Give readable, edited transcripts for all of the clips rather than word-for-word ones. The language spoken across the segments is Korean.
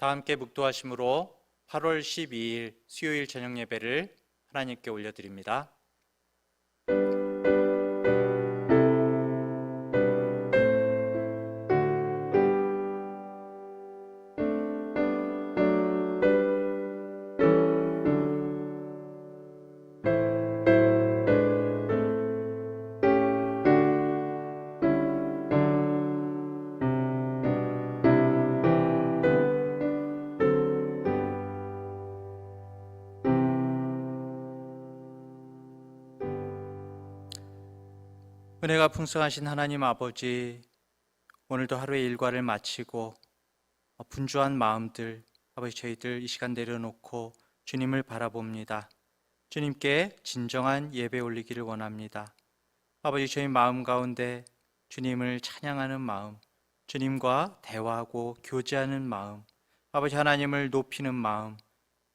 다 함께 묵도하심으로 8월 12일 수요일 저녁 예배를 하나님께 올려드립니다. 은혜가 풍성하신 하나님 아버지, 오늘도 하루의 일과를 마치고 분주한 마음들, 아버지 저희들 이 시간 내려놓고 주님을 바라봅니다. 주님께 진정한 예배 올리기를 원합니다. 아버지, 저희 마음 가운데 주님을 찬양하는 마음, 주님과 대화하고 교제하는 마음, 아버지 하나님을 높이는 마음,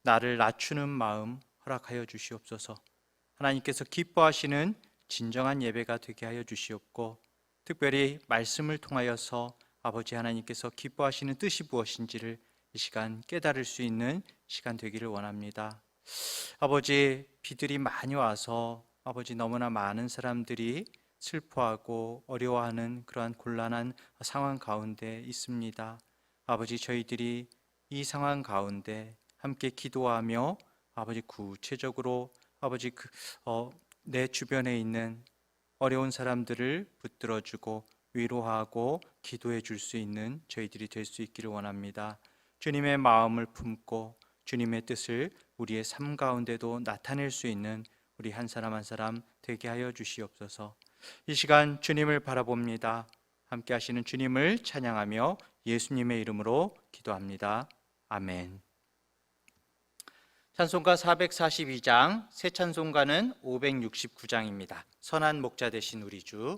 나를 낮추는 마음 허락하여 주시옵소서. 하나님께서 기뻐하시는 진정한 예배가 되게 하여 주시옵고, 특별히 말씀을 통하여서 아버지 하나님께서 기뻐하시는 뜻이 무엇인지를 이 시간 깨달을 수 있는 시간 되기를 원합니다. 아버지, 비들이 많이 와서 아버지 너무나 많은 사람들이 슬퍼하고 어려워하는 그러한 곤란한 상황 가운데 있습니다. 아버지, 저희들이 이 상황 가운데 함께 기도하며 아버지 구체적으로 아버지 내 주변에 있는 어려운 사람들을 붙들어주고 위로하고 기도해 줄 수 있는 저희들이 될 수 있기를 원합니다. 주님의 마음을 품고 주님의 뜻을 우리의 삶 가운데도 나타낼 수 있는 우리 한 사람 한 사람 되게 하여 주시옵소서. 이 시간 주님을 바라봅니다. 함께 하시는 주님을 찬양하며 예수님의 이름으로 기도합니다. 아멘. 찬송가 442장, 새 찬송가는 569장입니다. 선한 목자 되신 우리 주.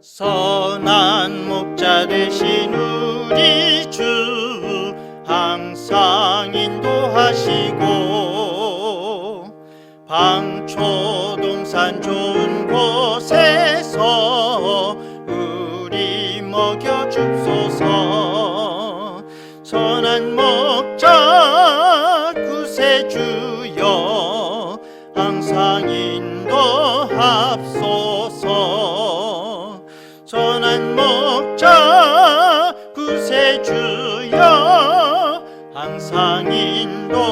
선한 목자 되신 우리 주, 항상 인도하시고 방초동산 좋은 곳에서 우리 먹여줍소서. 선한 목자 구세주여, 항상 인도합소서. 선한 목자 구세주여, 항상 인도합소서.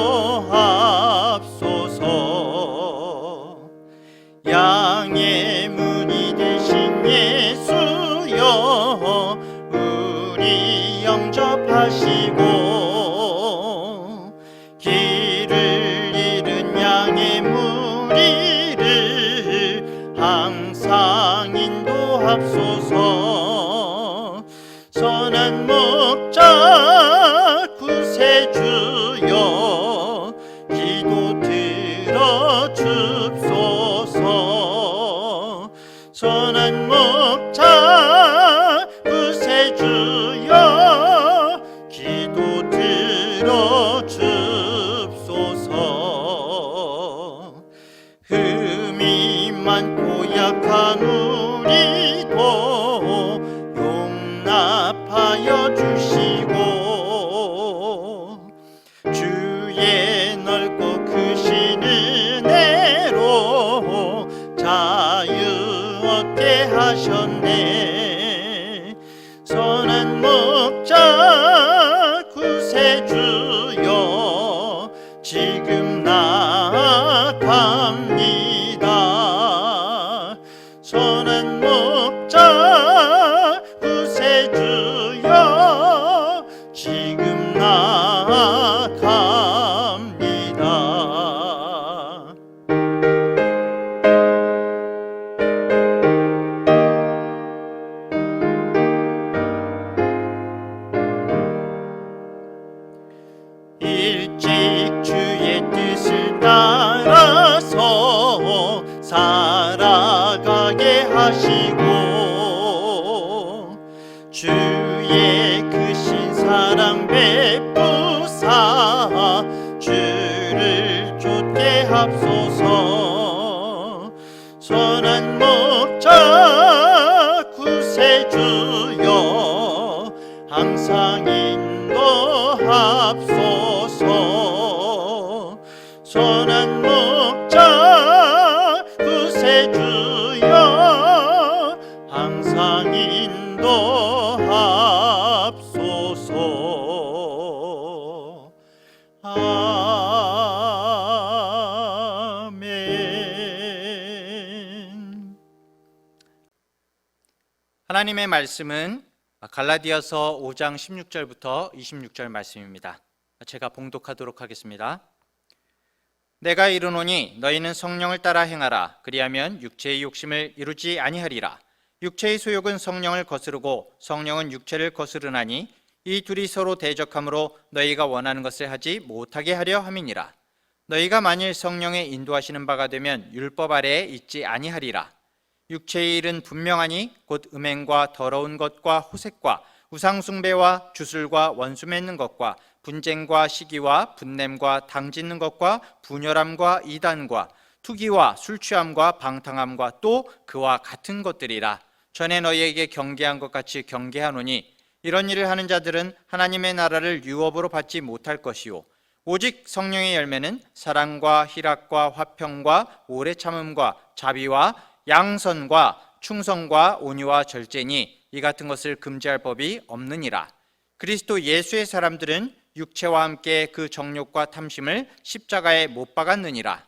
양의 문이 되신 예수여, 우리 영접하시고 길을 잃은 양의 무리를 항상 인도합소서. 선한 목자 구세주여, 기도 들어줍소서. 선한 목자 구세주여, 기도 항상 인도합소서. 선한 목자 구세주여 항상 인도합소서. 아멘. 하나님의 말씀은 갈라디아서 5장 16절부터 26절 말씀입니다. 제가 봉독하도록 하겠습니다. 내가 이르노니 너희는 성령을 따라 행하라. 그리하면 육체의 욕심을 이루지 아니하리라. 육체의 소욕은 성령을 거스르고 성령은 육체를 거스르나니 이 둘이 서로 대적하므로 너희가 원하는 것을 하지 못하게 하려 함이니라. 너희가 만일 성령의 인도하시는 바가 되면 율법 아래에 있지 아니하리라. 육체의 일은 분명하니 곧 음행과 더러운 것과 호색과 우상숭배와 주술과 원수 맺는 것과 분쟁과 시기와 분냄과 당짓는 것과 분열함과 이단과 투기와 술취함과 방탕함과 또 그와 같은 것들이라. 전에 너희에게 경계한 것 같이 경계하노니 이런 일을 하는 자들은 하나님의 나라를 유업으로 받지 못할 것이요 오직 성령의 열매는 사랑과 희락과 화평과 오래 참음과 자비와 양선과 충성과 온유와 절제니 이 같은 것을 금지할 법이 없느니라. 그리스도 예수의 사람들은 육체와 함께 그 정욕과 탐심을 십자가에 못 박았느니라.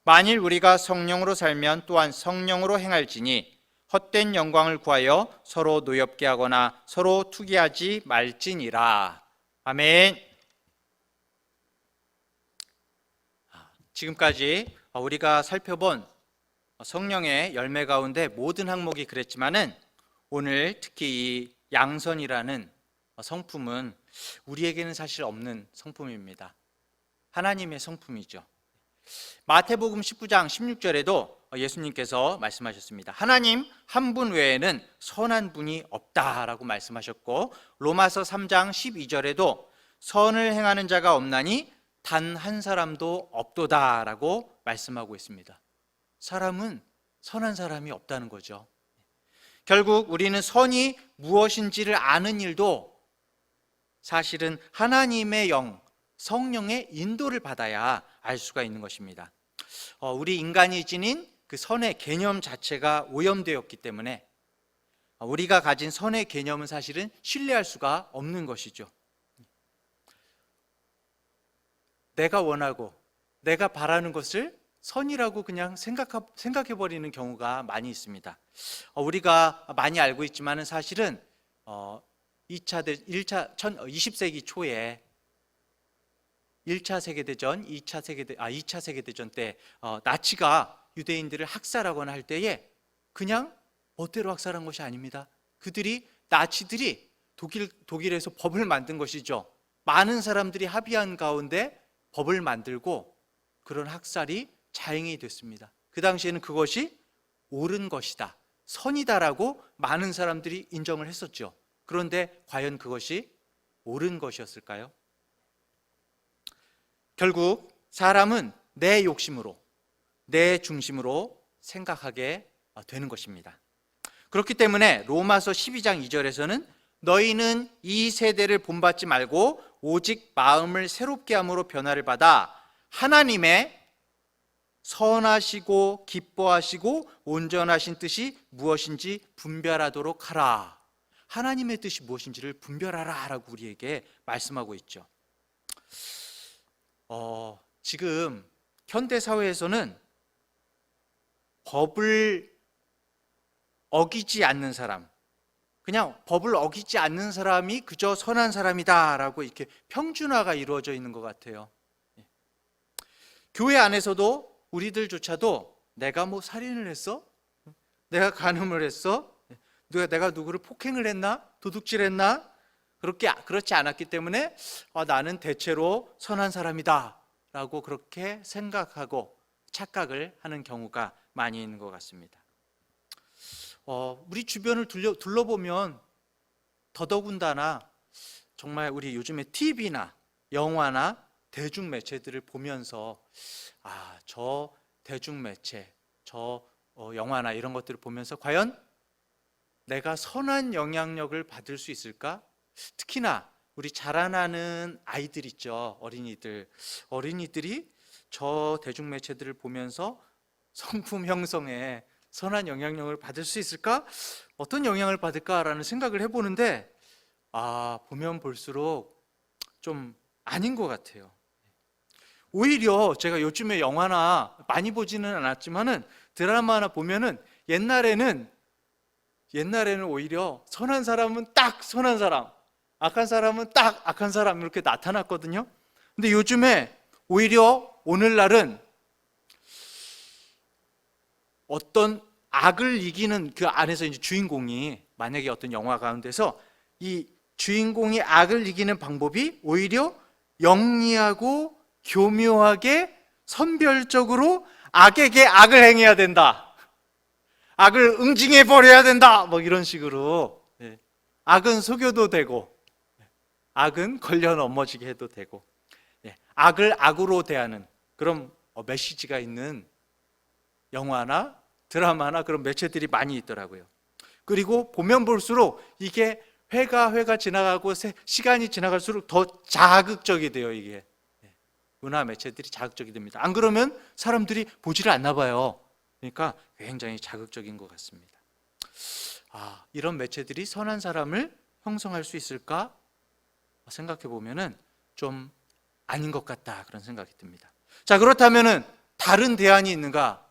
만일 우리가 성령으로 살면 또한 성령으로 행할지니 헛된 영광을 구하여 서로 노엽게 하거나 서로 투기하지 말지니라. 아멘. 지금까지 우리가 살펴본 성령의 열매 가운데 모든 항목이 그랬지만은 오늘 특히 이 양선이라는 성품은 우리에게는 사실 없는 성품입니다. 하나님의 성품이죠. 마태복음 19장 16절에도 예수님께서 말씀하셨습니다. 하나님 한 분 외에는 선한 분이 없다라고 말씀하셨고, 로마서 3장 12절에도 선을 행하는 자가 없나니 단 한 사람도 없도다라고 말씀하고 있습니다. 사람은 선한 사람이 없다는 거죠. 결국 우리는 선이 무엇인지를 아는 일도 사실은 하나님의 영, 성령의 인도를 받아야 알 수가 있는 것입니다. 우리 인간이 지닌 그 선의 개념 자체가 오염되었기 때문에 우리가 가진 선의 개념은 사실은 신뢰할 수가 없는 것이죠. 내가 원하고 내가 바라는 것을 선이라고 그냥 생각해버리는 경우가 많이 있습니다. 우리가 많이 알고 있지만 사실은 20세기 초에 1차 세계대전, 2차 세계대전 때 나치가 유대인들을 학살하거나 할 때에 그냥 멋대로 학살한 것이 아닙니다. 나치들이 독일에서 법을 만든 것이죠. 많은 사람들이 합의한 가운데 법을 만들고 그런 학살이 자행이 됐습니다. 그 당시에는 그것이 옳은 것이다, 선이다라고 많은 사람들이 인정을 했었죠. 그런데 과연 그것이 옳은 것이었을까요? 결국 사람은 내 욕심으로, 내 중심으로 생각하게 되는 것입니다. 그렇기 때문에 로마서 12장 2절에서는 너희는 이 세대를 본받지 말고 오직 마음을 새롭게 함으로 변화를 받아 하나님의 선하시고 기뻐하시고 온전하신 뜻이 무엇인지 분별하도록 하라. 하나님의 뜻이 무엇인지를 분별하라 라고 우리에게 말씀하고 있죠. 지금 현대사회에서는 법을 어기지 않는 사람, 그냥 법을 어기지 않는 사람이 그저 선한 사람이다 라고 이렇게 평준화가 이루어져 있는 것 같아요. 교회 안에서도 우리들조차도 내가 뭐 살인을 했어? 내가 간음을 했어? 내가 누구를 폭행을 했나? 도둑질했나? 그렇지 않았기 때문에 나는 대체로 선한 사람이다 라고 그렇게 생각하고 착각을 하는 경우가 많이 있는 것 같습니다. 우리 주변을 둘러보면 더더군다나 정말 우리 요즘에 TV나 영화나 대중매체들을 보면서 저 대중매체, 저 영화나 이런 것들을 보면서 과연 내가 선한 영향력을 받을 수 있을까? 특히나 우리 자라나는 아이들 있죠. 어린이들이 저 대중매체들을 보면서 성품 형성에 선한 영향력을 받을 수 있을까? 어떤 영향을 받을까라는 생각을 해보는데 보면 볼수록 좀 아닌 것 같아요. 오히려 제가 요즘에 영화나 많이 보지는 않았지만은 드라마나 보면은 옛날에는 오히려 선한 사람은 딱 선한 사람, 악한 사람은 딱 악한 사람 이렇게 나타났거든요. 근데 요즘에 오히려 오늘날은 어떤 악을 이기는 그 안에서 이제 주인공이 만약에 어떤 영화 가운데서 이 주인공이 악을 이기는 방법이 오히려 영리하고 교묘하게 선별적으로 악에게 악을 행해야 된다. 악을 응징해 버려야 된다. 뭐 이런 식으로 악은 속여도 되고 악은 걸려 넘어지게 해도 되고 악을 악으로 대하는 그런 메시지가 있는 영화나 드라마나 그런 매체들이 많이 있더라고요. 그리고 보면 볼수록 이게 회가 지나가고 시간이 지나갈수록 더 자극적이 돼요. 이게 문화 매체들이 자극적이 됩니다. 안 그러면 사람들이 보지를 않나 봐요. 그러니까 굉장히 자극적인 것 같습니다. 이런 매체들이 선한 사람을 형성할 수 있을까 생각해 보면은 좀 아닌 것 같다 그런 생각이 듭니다. 자, 그렇다면은 다른 대안이 있는가?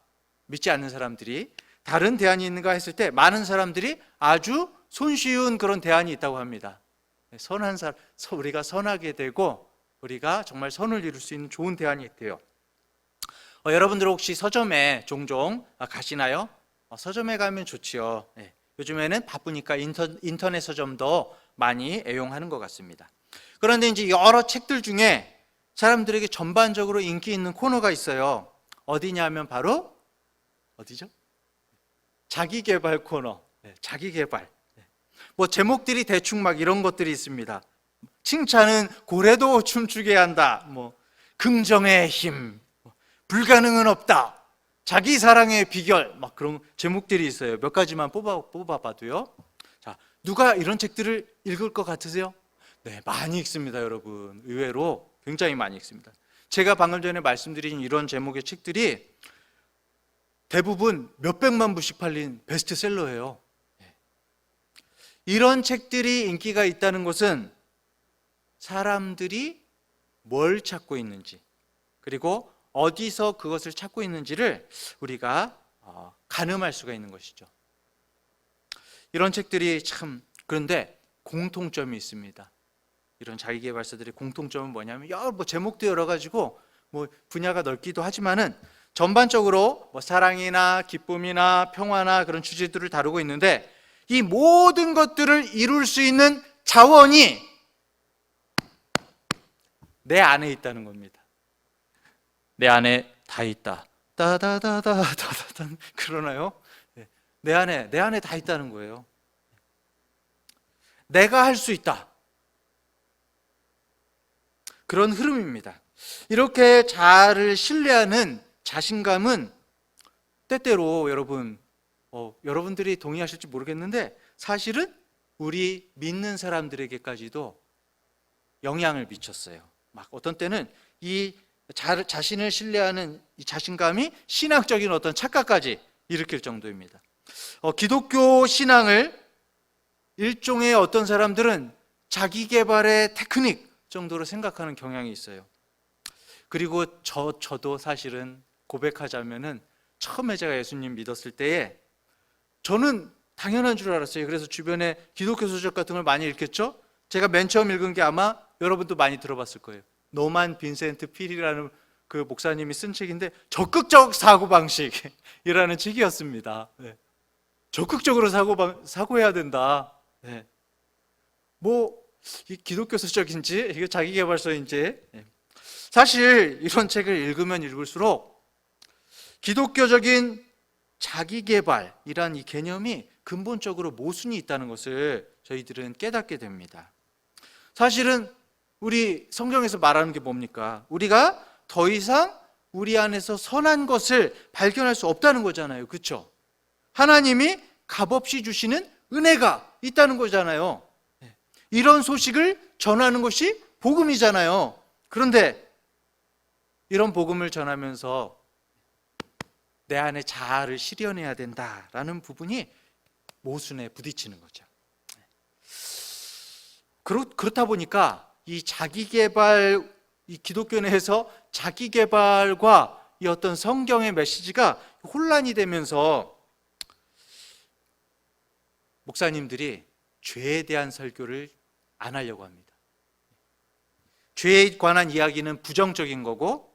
믿지 않는 사람들이 다른 대안이 있는가 했을 때 많은 사람들이 아주 손쉬운 그런 대안이 있다고 합니다. 선한 사람, 우리가 선하게 되고 우리가 정말 선을 이룰 수 있는 좋은 대안이 있대요. 여러분들 혹시 서점에 종종 가시나요? 서점에 가면 좋지요. 요즘에는 바쁘니까 인터넷 서점도 많이 애용하는 것 같습니다. 그런데 이제 여러 책들 중에 사람들에게 전반적으로 인기 있는 코너가 있어요. 어디냐면 바로 어디죠? 자기개발 코너. 자기개발. 뭐 제목들이 대충 막 이런 것들이 있습니다. 칭찬은 고래도 춤추게 한다. 뭐 긍정의 힘. 불가능은 없다. 자기 사랑의 비결. 막 그런 제목들이 있어요. 몇 가지만 뽑아봐도요. 자, 누가 이런 책들을 읽을 것 같으세요? 네, 많이 읽습니다, 여러분. 의외로 굉장히 많이 읽습니다. 제가 방금 전에 말씀드린 이런 제목의 책들이 대부분 몇백만 부씩 팔린 베스트셀러예요. 이런 책들이 인기가 있다는 것은 사람들이 뭘 찾고 있는지 그리고 어디서 그것을 찾고 있는지를 우리가 가늠할 수가 있는 것이죠. 이런 책들이 참 그런데 공통점이 있습니다. 이런 자기계발서들의 공통점은 뭐냐면 뭐 제목도 여러 가지고 뭐 분야가 넓기도 하지만은 전반적으로 뭐 사랑이나 기쁨이나 평화나 그런 주제들을 다루고 있는데 이 모든 것들을 이룰 수 있는 자원이 내 안에 있다는 겁니다. 내 안에 다 있다. 따다다다다다단 그러나요? 내 안에 다 있다는 거예요. 내가 할 수 있다. 그런 흐름입니다. 이렇게 자아를 신뢰하는 자신감은 때때로 여러분들이 동의하실지 모르겠는데 사실은 우리 믿는 사람들에게까지도 영향을 미쳤어요. 막 어떤 때는 이 자신을 신뢰하는 이 자신감이 신학적인 어떤 착각까지 일으킬 정도입니다. 기독교 신앙을 일종의 어떤 사람들은 자기 개발의 테크닉 정도로 생각하는 경향이 있어요. 그리고 저도 사실은 고백하자면은 처음에 제가 예수님 믿었을 때에 저는 당연한 줄 알았어요. 그래서 주변에 기독교 서적 같은 걸 많이 읽겠죠? 제가 맨 처음 읽은 게 아마 여러분도 많이 들어봤을 거예요. 노만 빈센트 필이라는 그 목사님이 쓴 책인데 적극적 사고방식이라는 책이었습니다. 적극적으로 사고해야 된다. 뭐 이 기독교 서적인지 이게 자기계발서인지 사실 이런 책을 읽으면 읽을수록 기독교적인 자기계발이란 이 개념이 근본적으로 모순이 있다는 것을 저희들은 깨닫게 됩니다. 사실은 우리 성경에서 말하는 게 뭡니까? 우리가 더 이상 우리 안에서 선한 것을 발견할 수 없다는 거잖아요. 그렇죠? 하나님이 값없이 주시는 은혜가 있다는 거잖아요. 이런 소식을 전하는 것이 복음이잖아요. 그런데 이런 복음을 전하면서 내 안에 자아를 실현해야 된다라는 부분이 모순에 부딪히는 거죠. 그렇다 보니까 이 자기개발, 이 기독교 내에서 자기개발과 이 어떤 성경의 메시지가 혼란이 되면서 목사님들이 죄에 대한 설교를 안 하려고 합니다. 죄에 관한 이야기는 부정적인 거고,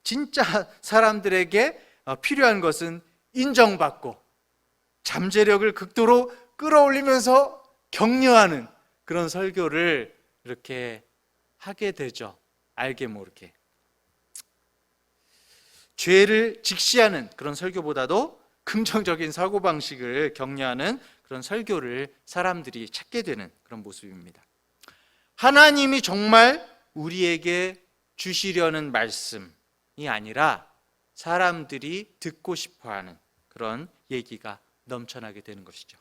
진짜 사람들에게 필요한 것은 인정받고 잠재력을 극도로 끌어올리면서 격려하는 그런 설교를 이렇게 하게 되죠. 알게 모르게. 죄를 직시하는 그런 설교보다도 긍정적인 사고방식을 격려하는 그런 설교를 사람들이 찾게 되는 그런 모습입니다. 하나님이 정말 우리에게 주시려는 말씀이 아니라 사람들이 듣고 싶어하는 그런 얘기가 넘쳐나게 되는 것이죠.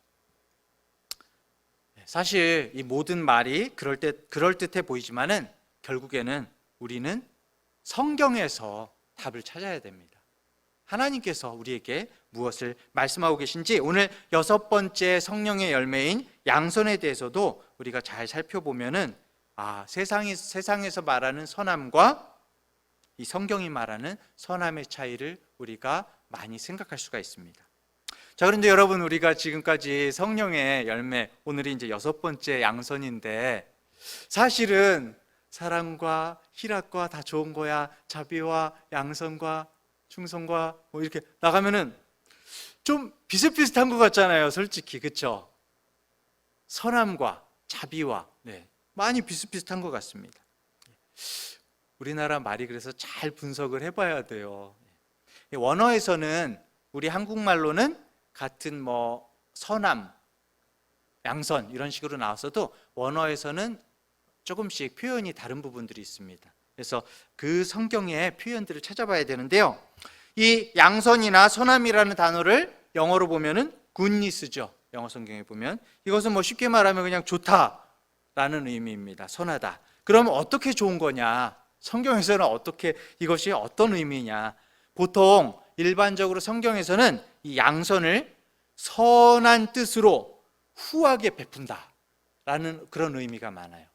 사실 이 모든 말이 그럴듯해 보이지만은 결국에는 우리는 성경에서 답을 찾아야 됩니다. 하나님께서 우리에게 무엇을 말씀하고 계신지 오늘 6번째 성령의 열매인 양선에 대해서도 우리가 잘 살펴보면은 세상에서 말하는 선함과 이 성경이 말하는 선함의 차이를 우리가 많이 생각할 수가 있습니다. 자, 그런데 여러분, 우리가 지금까지 성령의 열매, 오늘이 이제 6번째 양선인데, 사실은 사랑과 희락과 다 좋은 거야, 자비와 양선과 충성과 뭐 이렇게 나가면은 좀 비슷비슷한 것 같잖아요, 솔직히. 그렇죠? 선함과 자비와 많이 비슷비슷한 것 같습니다. 우리나라 말이 그래서 잘 분석을 해봐야 돼요. 원어에서는, 우리 한국말로는 같은 선함, 양선 이런 식으로 나왔어도 원어에서는 조금씩 표현이 다른 부분들이 있습니다. 그래서 그 성경의 표현들을 찾아봐야 되는데요. 이 양선이나 선함이라는 단어를 영어로 보면은 goodness죠. 영어 성경에 보면 이것은 쉽게 말하면 그냥 좋다라는 의미입니다. 선하다. 그럼 어떻게 좋은 거냐? 성경에서는 어떻게, 이것이 어떤 의미냐? 보통 일반적으로 성경에서는 이 양선을 선한 뜻으로 후하게 베푼다라는 그런 의미가 많아요.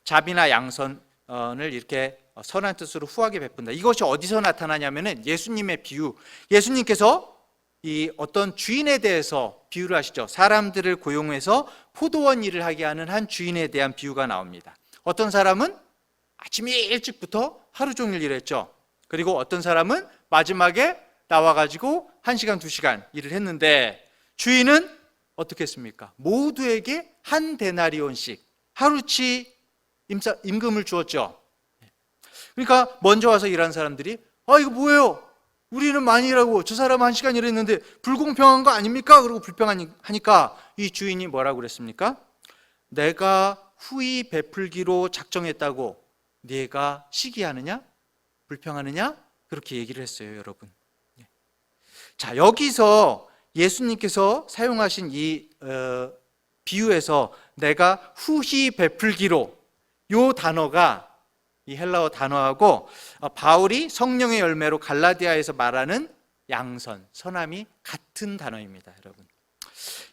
자비나 양선을 이렇게 선한 뜻으로 후하게 베푼다. 이것이 어디서 나타나냐면은 예수님의 비유. 예수님께서 이 어떤 주인에 대해서 비유를 하시죠. 사람들을 고용해서 포도원 일을 하게 하는 한 주인에 대한 비유가 나옵니다. 어떤 사람은 아침 일찍부터 하루 종일 일했죠. 그리고 어떤 사람은 마지막에 나와가지고 1시간, 2시간 일을 했는데, 주인은 어떻게 했습니까? 모두에게 한 데나리온씩 하루치 임금을 주었죠. 그러니까 먼저 와서 일한 사람들이 이거 뭐예요? 우리는 많이 일하고 저 사람은 1시간 일했는데 불공평한 거 아닙니까? 그러고 불평하니까 이 주인이 뭐라고 그랬습니까? 내가 후히 베풀기로 작정했다고 네가 시기하느냐? 불평하느냐? 그렇게 얘기를 했어요, 여러분. 자, 여기서 예수님께서 사용하신 이 비유에서 내가 후히 베풀기로, 이 단어가, 이 헬라어 단어하고 바울이 성령의 열매로 갈라디아에서 말하는 양선, 선함이 같은 단어입니다, 여러분.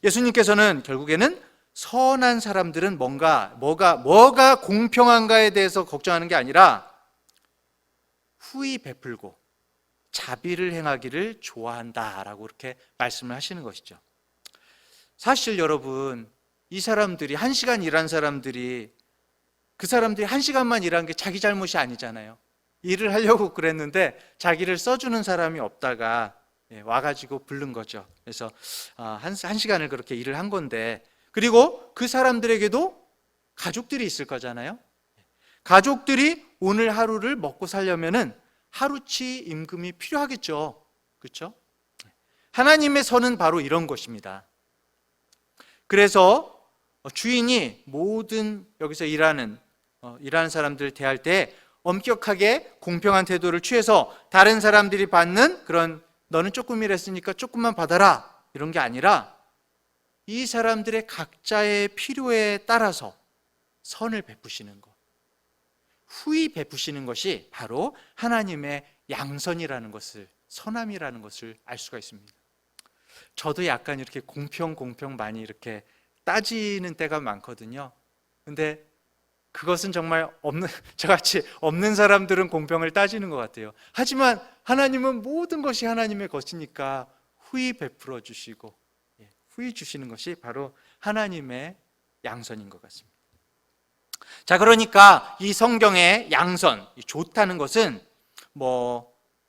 예수님께서는 결국에는 선한 사람들은 뭐가 공평한가에 대해서 걱정하는 게 아니라 후히 베풀고 자비를 행하기를 좋아한다라고 이렇게 말씀을 하시는 것이죠. 사실 여러분, 이 사람들이 1시간 일한 사람들이, 그 사람들이 1시간만 일한 게 자기 잘못이 아니잖아요. 일을 하려고 그랬는데 자기를 써주는 사람이 없다가 와가지고 부른 거죠. 그래서 한 시간을 그렇게 일을 한 건데, 그리고 그 사람들에게도 가족들이 있을 거잖아요. 가족들이 오늘 하루를 먹고 살려면은 하루치 임금이 필요하겠죠. 그렇죠? 하나님의 선은 바로 이런 것입니다. 그래서 주인이 모든 여기서 일하는 사람들을 대할 때 엄격하게 공평한 태도를 취해서 다른 사람들이 받는 그런, 너는 조금 일했으니까 조금만 받아라, 이런 게 아니라 이 사람들의 각자의 필요에 따라서 선을 베푸시는 것, 후히 베푸시는 것이 바로 하나님의 양선이라는 것을, 선함이라는 것을 알 수가 있습니다. 저도 약간 이렇게 공평 많이 이렇게 따지는 때가 많거든요. 근데 그것은 정말 저같이 없는 사람들은 공평을 따지는 것 같아요. 하지만 하나님은 모든 것이 하나님의 것이니까 후히 베풀어 주시고 후히 주시는 것이 바로 하나님의 양선인 것 같습니다. 자, 그러니까 이 성경의 양선, 좋다는 것은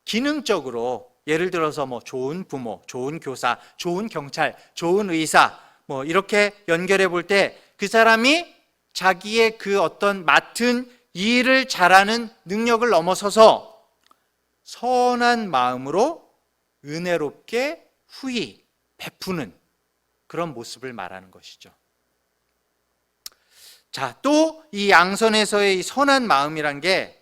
기능적으로 예를 들어서 좋은 부모, 좋은 교사, 좋은 경찰, 좋은 의사 이렇게 연결해 볼 때 그 사람이 자기의 그 어떤 맡은 일을 잘하는 능력을 넘어서서 선한 마음으로 은혜롭게 후히 베푸는 그런 모습을 말하는 것이죠. 자, 또 이 양선에서의 이 선한 마음이란 게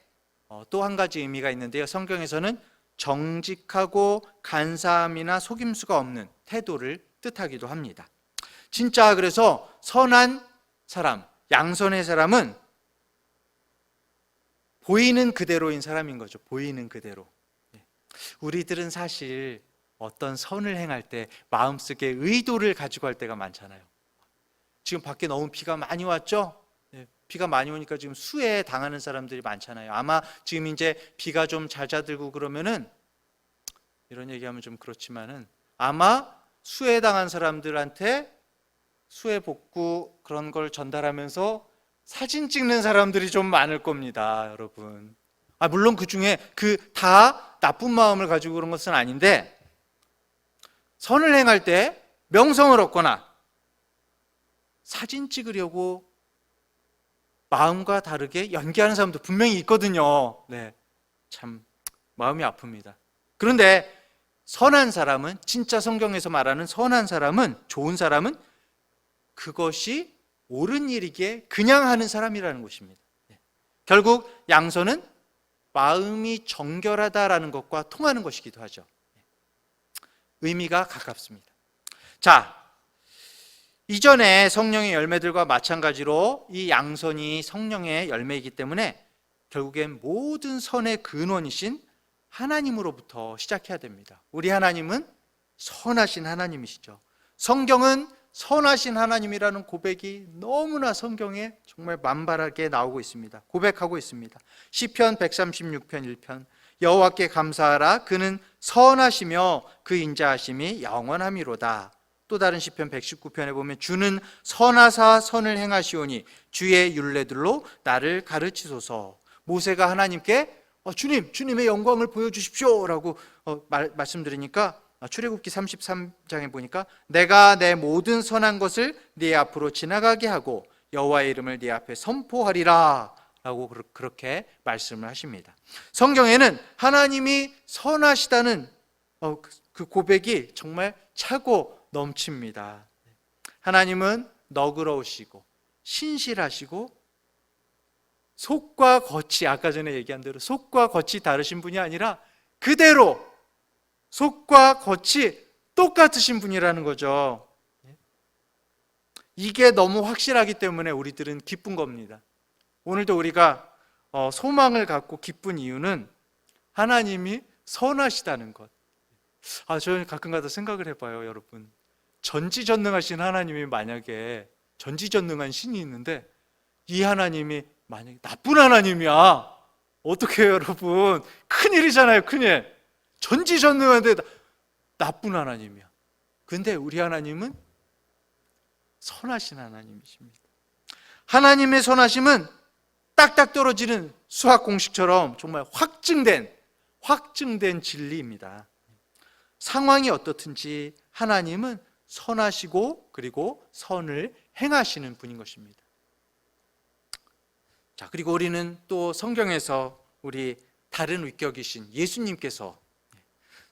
또 한 가지 의미가 있는데요. 성경에서는 정직하고 간사함이나 속임수가 없는 태도를 뜻하기도 합니다. 진짜 그래서 선한 사람, 양선의 사람은 보이는 그대로인 사람인 거죠. 보이는 그대로. 우리들은 사실 어떤 선을 행할 때 마음속에 의도를 가지고 할 때가 많잖아요. 지금 밖에 너무 비가 많이 왔죠? 비가 많이 오니까 지금 수해 당하는 사람들이 많잖아요. 아마 지금 이제 비가 좀 잦아들고 그러면은, 이런 얘기하면 좀 그렇지만은 아마 수해 당한 사람들한테 수해 복구 그런 걸 전달하면서 사진 찍는 사람들이 좀 많을 겁니다, 여러분. 물론 그 중에 다 나쁜 마음을 가지고 그런 것은 아닌데, 선을 행할 때 명성을 얻거나 사진 찍으려고 마음과 다르게 연기하는 사람도 분명히 있거든요. 참 마음이 아픕니다. 그런데 선한 사람은, 진짜 성경에서 말하는 선한 사람은, 좋은 사람은 그것이 옳은 일이기에 그냥 하는 사람이라는 것입니다. 결국 양선은 마음이 정결하다라는 것과 통하는 것이기도 하죠. 의미가 가깝습니다. 자, 이전에 성령의 열매들과 마찬가지로 이 양선이 성령의 열매이기 때문에 결국엔 모든 선의 근원이신 하나님으로부터 시작해야 됩니다. 우리 하나님은 선하신 하나님이시죠. 성경은 선하신 하나님이라는 고백이 너무나 성경에 정말 만발하게 나오고 있습니다. 고백하고 있습니다. 시편 136편 1편, 여호와께 감사하라. 그는 선하시며 그 인자하심이 영원함이로다. 또 다른 시편 119편에 보면 주는 선하사 선을 행하시오니 주의 율례들로 나를 가르치소서. 모세가 하나님께 주님의 영광을 보여주십시오 라고 말씀드리니까 출애굽기 33장에 보니까 내가 내 모든 선한 것을 네 앞으로 지나가게 하고 여호와의 이름을 네 앞에 선포하리라 라고 그렇게 말씀을 하십니다. 성경에는 하나님이 선하시다는 그 고백이 정말 차고 넘칩니다. 하나님은 너그러우시고 신실하시고 속과 겉이, 아까 전에 얘기한 대로 속과 겉이 다르신 분이 아니라 그대로 속과 겉이 똑같으신 분이라는 거죠. 이게 너무 확실하기 때문에 우리들은 기쁜 겁니다. 오늘도 우리가 소망을 갖고 기쁜 이유는 하나님이 선하시다는 것. 저는 가끔가다 생각을 해봐요, 여러분. 전지전능하신 하나님이 만약에 전지전능한 신이 있는데 이 하나님이 만약에 나쁜 하나님이야, 어떻게 해요, 여러분? 큰일이잖아요, 큰일. 전지전능한데 나쁜 하나님이야. 근데 우리 하나님은 선하신 하나님이십니다. 하나님의 선하심은 딱딱 떨어지는 수학 공식처럼 정말 확증된 진리입니다. 상황이 어떻든지 하나님은 선하시고 그리고 선을 행하시는 분인 것입니다. 자, 그리고 우리는 또 성경에서 우리 다른 위격이신 예수님께서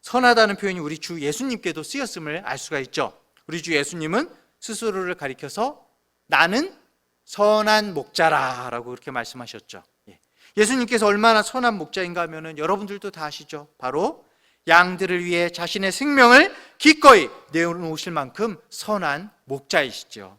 선하다는 표현이 우리 주 예수님께도 쓰였음을 알 수가 있죠. 우리 주 예수님은 스스로를 가리켜서 나는 선한 목자라 라고 그렇게 말씀하셨죠. 예수님께서 얼마나 선한 목자인가 하면은 여러분들도 다 아시죠. 바로 양들을 위해 자신의 생명을 기꺼이 내어놓으실 만큼 선한 목자이시죠.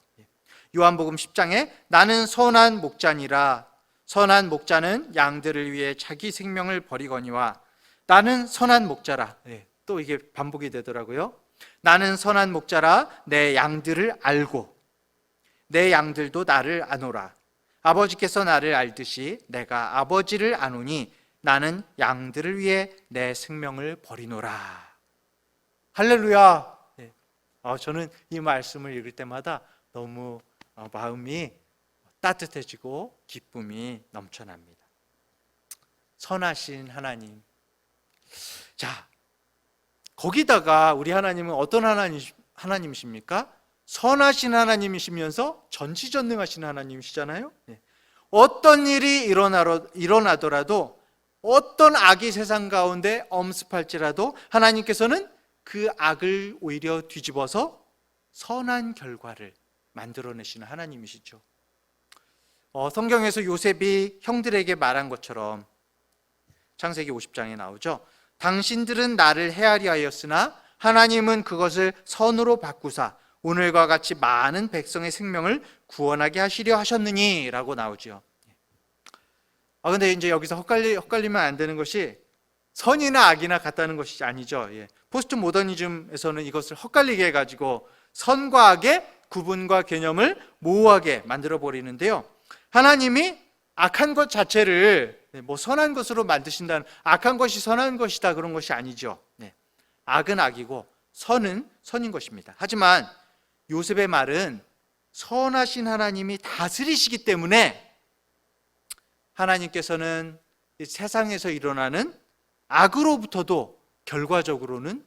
요한복음 10장에 나는 선한 목자니라. 선한 목자는 양들을 위해 자기 생명을 버리거니와 나는 선한 목자라. 또 이게 반복이 되더라고요. 나는 선한 목자라 내 양들을 알고 내 양들도 나를 아노라. 아버지께서 나를 알듯이 내가 아버지를 아노니 나는 양들을 위해 내 생명을 버리노라. 할렐루야. 저는 이 말씀을 읽을 때마다 너무 마음이 따뜻해지고 기쁨이 넘쳐납니다. 선하신 하나님. 자, 거기다가 우리 하나님은 어떤 하나님이십니까? 선하신 하나님이시면서 전지전능하신 하나님이시잖아요. 어떤 일이 일어나더라도 어떤 악이 세상 가운데 엄습할지라도 하나님께서는 그 악을 오히려 뒤집어서 선한 결과를 만들어내시는 하나님이시죠. 성경에서 요셉이 형들에게 말한 것처럼 창세기 50장에 나오죠. 당신들은 나를 해하리 하였으나 하나님은 그것을 선으로 바꾸사 오늘과 같이 많은 백성의 생명을 구원하게 하시려 하셨느니 라고 나오죠. 근데 이제 여기서 헛갈리면 안 되는 것이 선이나 악이나 같다는 것이 아니죠. 포스트 모더니즘에서는 이것을 헛갈리게 해가지고 선과 악의 구분과 개념을 모호하게 만들어 버리는데요. 하나님이 악한 것 자체를 선한 것으로 만드신다는, 악한 것이 선한 것이다 그런 것이 아니죠. 악은 악이고 선은 선인 것입니다. 하지만 요셉의 말은 선하신 하나님이 다스리시기 때문에 하나님께서는 세상에서 일어나는 악으로부터도 결과적으로는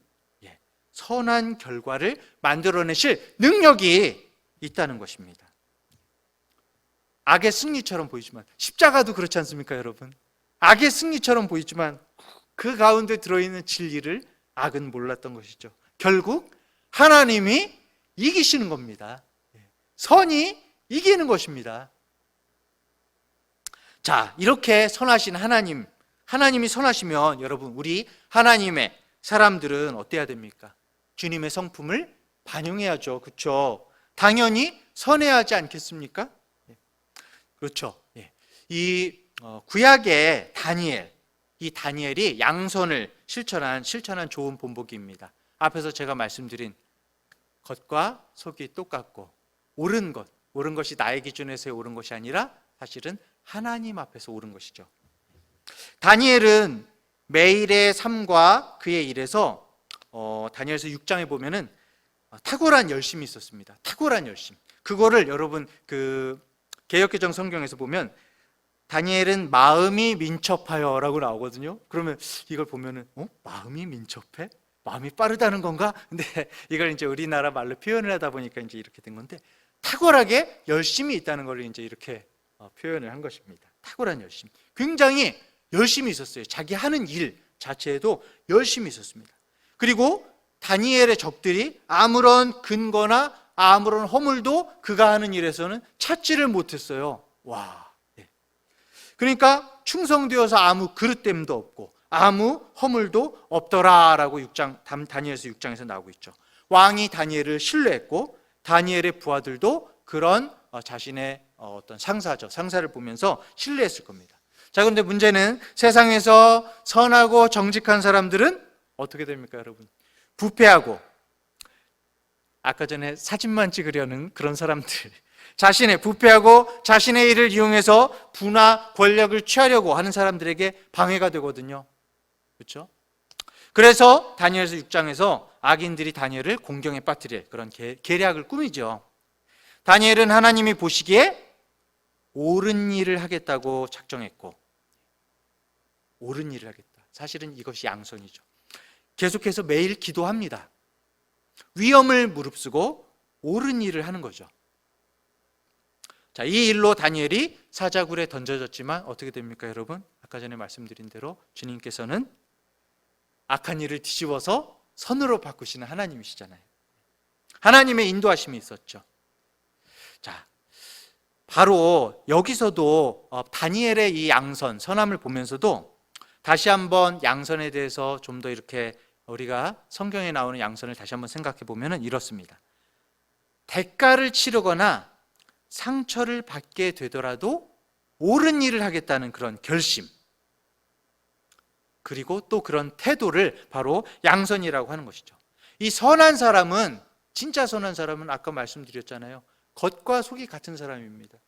선한 결과를 만들어내실 능력이 있다는 것입니다. 악의 승리처럼 보이지만, 십자가도 그렇지 않습니까, 여러분? 악의 승리처럼 보이지만 그 가운데 들어있는 진리를 악은 몰랐던 것이죠. 결국 하나님이 이기시는 겁니다. 선이 이기는 것입니다. 자, 이렇게 선하신 하나님이 선하시면 여러분, 우리 하나님의 사람들은 어때야 됩니까? 주님의 성품을 반영해야죠. 그렇죠? 당연히 선해야 하지 않겠습니까? 그렇죠. 이 구약의 다니엘, 이 다니엘이 양선을 실천한 좋은 본보기입니다. 앞에서 제가 말씀드린 겉과 속이 똑같고 옳은 것이 나의 기준에서의 옳은 것이 아니라 사실은 하나님 앞에서 옳은 것이죠. 다니엘은 매일의 삶과 그의 일에서 다니엘서 6장에 보면은 탁월한 열심이 있었습니다. 탁월한 열심. 그거를 여러분 그 개역개정 성경에서 보면 다니엘은 마음이 민첩하여라고 나오거든요. 그러면 이걸 보면은 마음이 민첩해? 마음이 빠르다는 건가? 근데 이걸 이제 우리나라 말로 표현을 하다 보니까 이제 이렇게 된 건데, 탁월하게 열심이 있다는 걸 이제 이렇게 표현을 한 것입니다. 탁월한 열심. 굉장히 열심히 있었어요. 자기 하는 일 자체에도 열심히 있었습니다. 그리고 다니엘의 적들이 아무런 근거나 아무런 허물도 그가 하는 일에서는 찾지를 못했어요. 와. 그러니까 충성되어서 아무 그릇됨도 없고 아무 허물도 없더라라고 다니엘서 6장에서 나오고 있죠. 왕이 다니엘을 신뢰했고 다니엘의 부하들도 그런 자신의 어떤 상사를 보면서 신뢰했을 겁니다. 자, 그런데 문제는 세상에서 선하고 정직한 사람들은 어떻게 됩니까, 여러분? 부패하고, 아까 전에 사진만 찍으려는 그런 사람들, 부패하고 자신의 일을 이용해서 부나 권력을 취하려고 하는 사람들에게 방해가 되거든요. 그렇죠? 그래서 다니엘서 6장에서 악인들이 다니엘을 공경에 빠뜨릴 그런 계략을 꾸미죠. 다니엘은 하나님이 보시기에 옳은 일을 하겠다고 작정했고, 옳은 일을 하겠다. 사실은 이것이 양선이죠. 계속해서 매일 기도합니다. 위험을 무릅쓰고 옳은 일을 하는 거죠. 자, 이 일로 다니엘이 사자굴에 던져졌지만 어떻게 됩니까, 여러분? 아까 전에 말씀드린 대로 주님께서는 악한 일을 뒤집어서 선으로 바꾸시는 하나님이시잖아요. 하나님의 인도하심이 있었죠. 자, 바로 여기서도 다니엘의 이 양선, 선함을 보면서도 다시 한번 양선에 대해서 좀 더 이렇게 우리가 성경에 나오는 양선을 다시 한번 생각해 보면 이렇습니다. 대가를 치르거나 상처를 받게 되더라도 옳은 일을 하겠다는 그런 결심, 그리고 또 그런 태도를 바로 양선이라고 하는 것이죠. 이 선한 사람은, 진짜 선한 사람은 아까 말씀드렸잖아요. 겉과 속이 같은 사람입니다.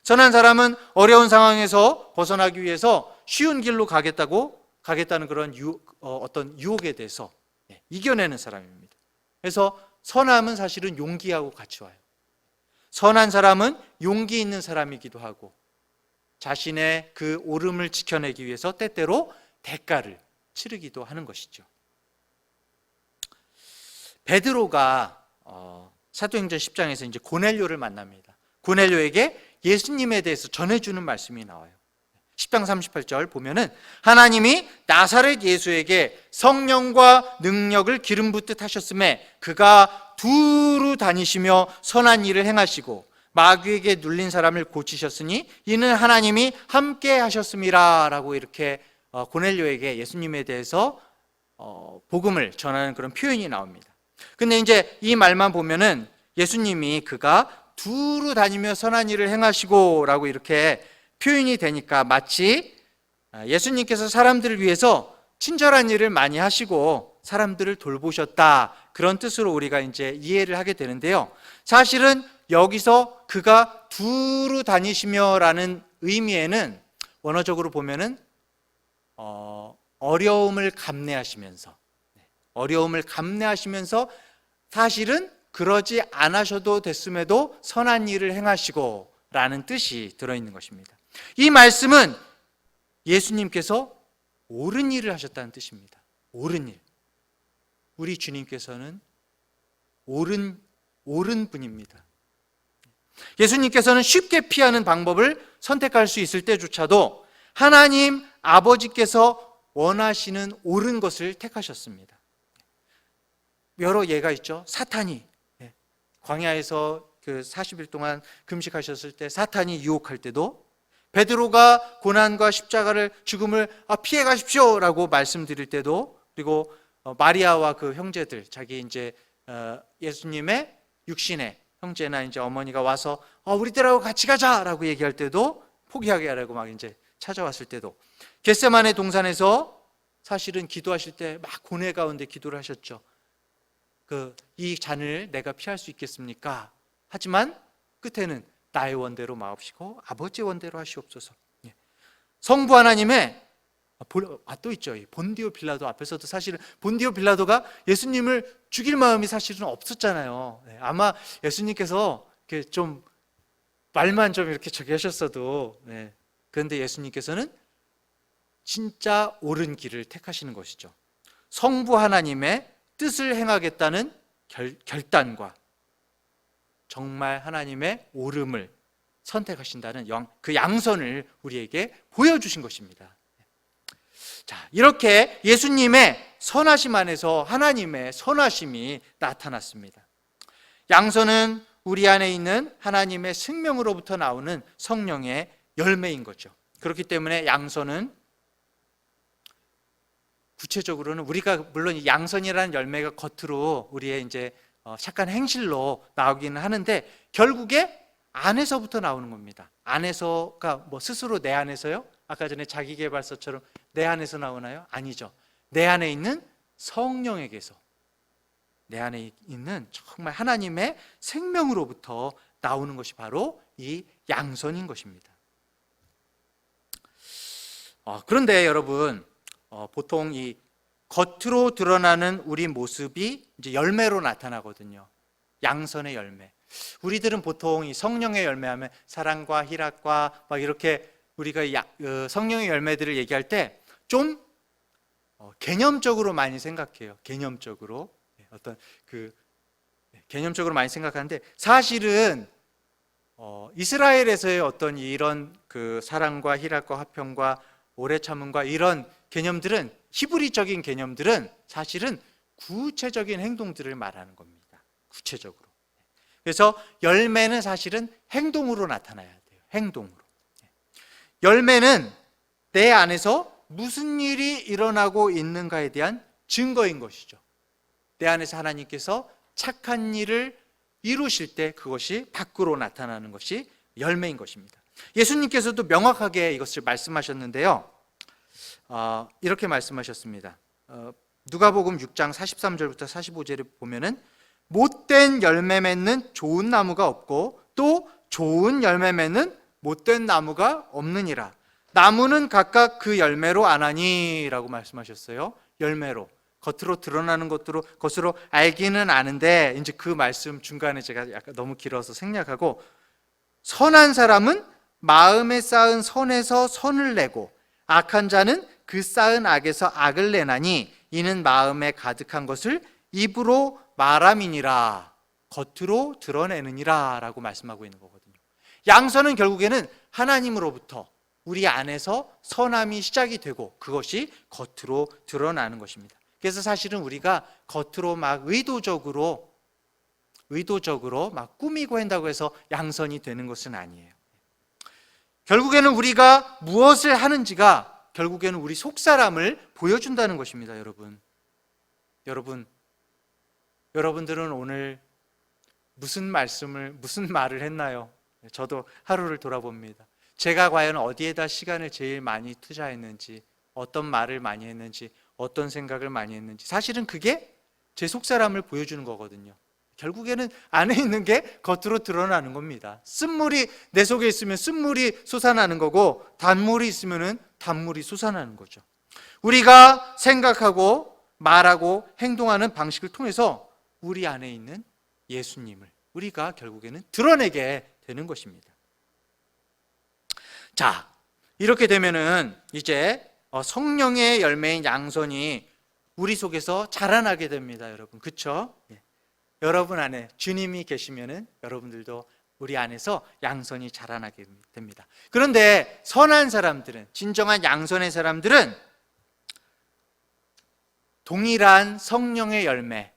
선한 사람은 어려운 상황에서 벗어나기 위해서 쉬운 길로 가겠다는 그런 어떤 유혹에 대해서 이겨내는 사람입니다. 그래서 선함은 사실은 용기하고 같이 와요. 선한 사람은 용기 있는 사람이기도 하고 자신의 그 옳음을 지켜내기 위해서 때때로 대가를 치르기도 하는 것이죠. 베드로가 사도행전 10장에서 이제 고넬료를 만납니다. 고넬료에게 예수님에 대해서 전해주는 말씀이 나와요. 10장 38절 보면은 하나님이 나사렛 예수에게 성령과 능력을 기름 붓듯 하셨음에 그가 두루 다니시며 선한 일을 행하시고 마귀에게 눌린 사람을 고치셨으니 이는 하나님이 함께 하셨음이라 라고 이렇게 고넬료에게 예수님에 대해서 복음을 전하는 그런 표현이 나옵니다. 근데 이제 이 말만 보면은 예수님이 그가 두루 다니며 선한 일을 행하시고 라고 이렇게 표현이 되니까 마치 예수님께서 사람들을 위해서 친절한 일을 많이 하시고 사람들을 돌보셨다, 그런 뜻으로 우리가 이제 이해를 하게 되는데요. 사실은 여기서 그가 두루 다니시며 라는 의미에는 원어적으로 보면은 어려움을 감내하시면서 사실은 그러지 않으셔도 됐음에도 선한 일을 행하시고 라는 뜻이 들어있는 것입니다. 이 말씀은 예수님께서 옳은 일을 하셨다는 뜻입니다. 옳은 일. 우리 주님께서는 옳은 분입니다. 예수님께서는 쉽게 피하는 방법을 선택할 수 있을 때조차도 하나님 아버지께서 원하시는 옳은 것을 택하셨습니다. 여러 예가 있죠. 사탄이 광야에서 그 40일 동안 금식하셨을 때 사탄이 유혹할 때도 베드로가 고난과 십자가를 죽음을 피해 가십시오라고 말씀드릴 때도, 그리고 마리아와 그 형제들, 자기 이제 예수님의 육신의 형제나 이제 어머니가 와서 우리들하고 같이 가자라고 얘기할 때도 포기하게 하라고 막 이제 찾아왔을 때도, 겟세마네 동산에서 사실은 기도하실 때 막 고뇌 가운데 기도를 하셨죠. 이 잔을 내가 피할 수 있겠습니까? 하지만 끝에는 나의 원대로 마옵시고 아버지의 원대로 하시옵소서. 성부 하나님의 또 있죠. 본디오 빌라도 앞에서도 사실은 본디오 빌라도가 예수님을 죽일 마음이 사실은 없었잖아요. 아마 예수님께서 이렇게 좀 말만 좀 이렇게 저기 하셨어도, 그런데 예수님께서는 진짜 옳은 길을 택하시는 것이죠. 성부 하나님의 뜻을 행하겠다는 결단과 정말 하나님의 옳음을 선택하신다는 그 양선을 우리에게 보여주신 것입니다. 자, 이렇게 예수님의 선하심 안에서 하나님의 선하심이 나타났습니다. 양선은 우리 안에 있는 하나님의 생명으로부터 나오는 성령의 열매인 거죠. 그렇기 때문에 양선은 구체적으로는 우리가 물론 이 양선이라는 열매가 겉으로 우리의 이제 착한 행실로 나오기는 하는데 결국에 안에서부터 나오는 겁니다. 안에서가 뭐 스스로 내 안에서요? 아까 전에 자기계발서처럼 내 안에서 나오나요? 아니죠. 내 안에 있는 성령에게서, 내 안에 있는 정말 하나님의 생명으로부터 나오는 것이 바로 이 양선인 것입니다. 그런데 여러분, 보통 이 겉으로 드러나는 우리 모습이 이제 열매로 나타나거든요. 양선의 열매. 우리들은 보통 이 성령의 열매하면 사랑과 희락과 막 이렇게 우리가 성령의 열매들을 얘기할 때 좀 개념적으로 많이 생각해요. 개념적으로 개념적으로 많이 생각하는데 사실은 이스라엘에서의 어떤 이런 그 사랑과 희락과 화평과 오래 참음과 이런 개념들은, 히브리적인 개념들은 사실은 구체적인 행동들을 말하는 겁니다. 구체적으로. 그래서 열매는 사실은 행동으로 나타나야 돼요. 행동으로. 열매는 내 안에서 무슨 일이 일어나고 있는가에 대한 증거인 것이죠. 내 안에서 하나님께서 착한 일을 이루실 때 그것이 밖으로 나타나는 것이 열매인 것입니다. 예수님께서도 명확하게 이것을 말씀하셨는데요. 이렇게 말씀하셨습니다. 누가복음 6장 43절부터 45절에 보면은 못된 열매 맺는 좋은 나무가 없고 또 좋은 열매 맺는 못된 나무가 없느니라. 나무는 각각 그 열매로 아나니 라고 말씀하셨어요. 열매로. 겉으로 드러나는 것으로 알기는 아는데, 이제 그 말씀 중간에 제가 약간 너무 길어서 생략하고, 선한 사람은 마음에 쌓은 선에서 선을 내고 악한 자는 그 쌓은 악에서 악을 내나니 이는 마음에 가득한 것을 입으로 말함이니라. 겉으로 드러내느니라 라고 말씀하고 있는 거거든요. 양선은 결국에는 하나님으로부터 우리 안에서 선함이 시작이 되고 그것이 겉으로 드러나는 것입니다. 그래서 사실은 우리가 겉으로 막 의도적으로 막 꾸미고 한다고 해서 양선이 되는 것은 아니에요. 결국에는 우리가 무엇을 하는지가 결국에는 우리 속사람을 보여준다는 것입니다. 여러분들은 오늘 무슨 말을 했나요? 저도 하루를 돌아봅니다. 제가 과연 어디에다 시간을 제일 많이 투자했는지, 어떤 말을 많이 했는지, 어떤 생각을 많이 했는지, 사실은 그게 제 속사람을 보여주는 거거든요. 결국에는 안에 있는 게 겉으로 드러나는 겁니다. 쓴물이 내 속에 있으면 쓴물이 솟아나는 거고, 단물이 있으면 단물이 솟아나는 거죠. 우리가 생각하고 말하고 행동하는 방식을 통해서 우리 안에 있는 예수님을 우리가 결국에는 드러내게 되는 것입니다. 자, 이렇게 되면은 이제 성령의 열매인 양선이 우리 속에서 자라나게 됩니다, 여러분. 그렇죠? 여러분 안에 주님이 계시면은 여러분들도 우리 안에서 양선이 자라나게 됩니다. 그런데 선한 사람들은, 진정한 양선의 사람들은 동일한 성령의 열매를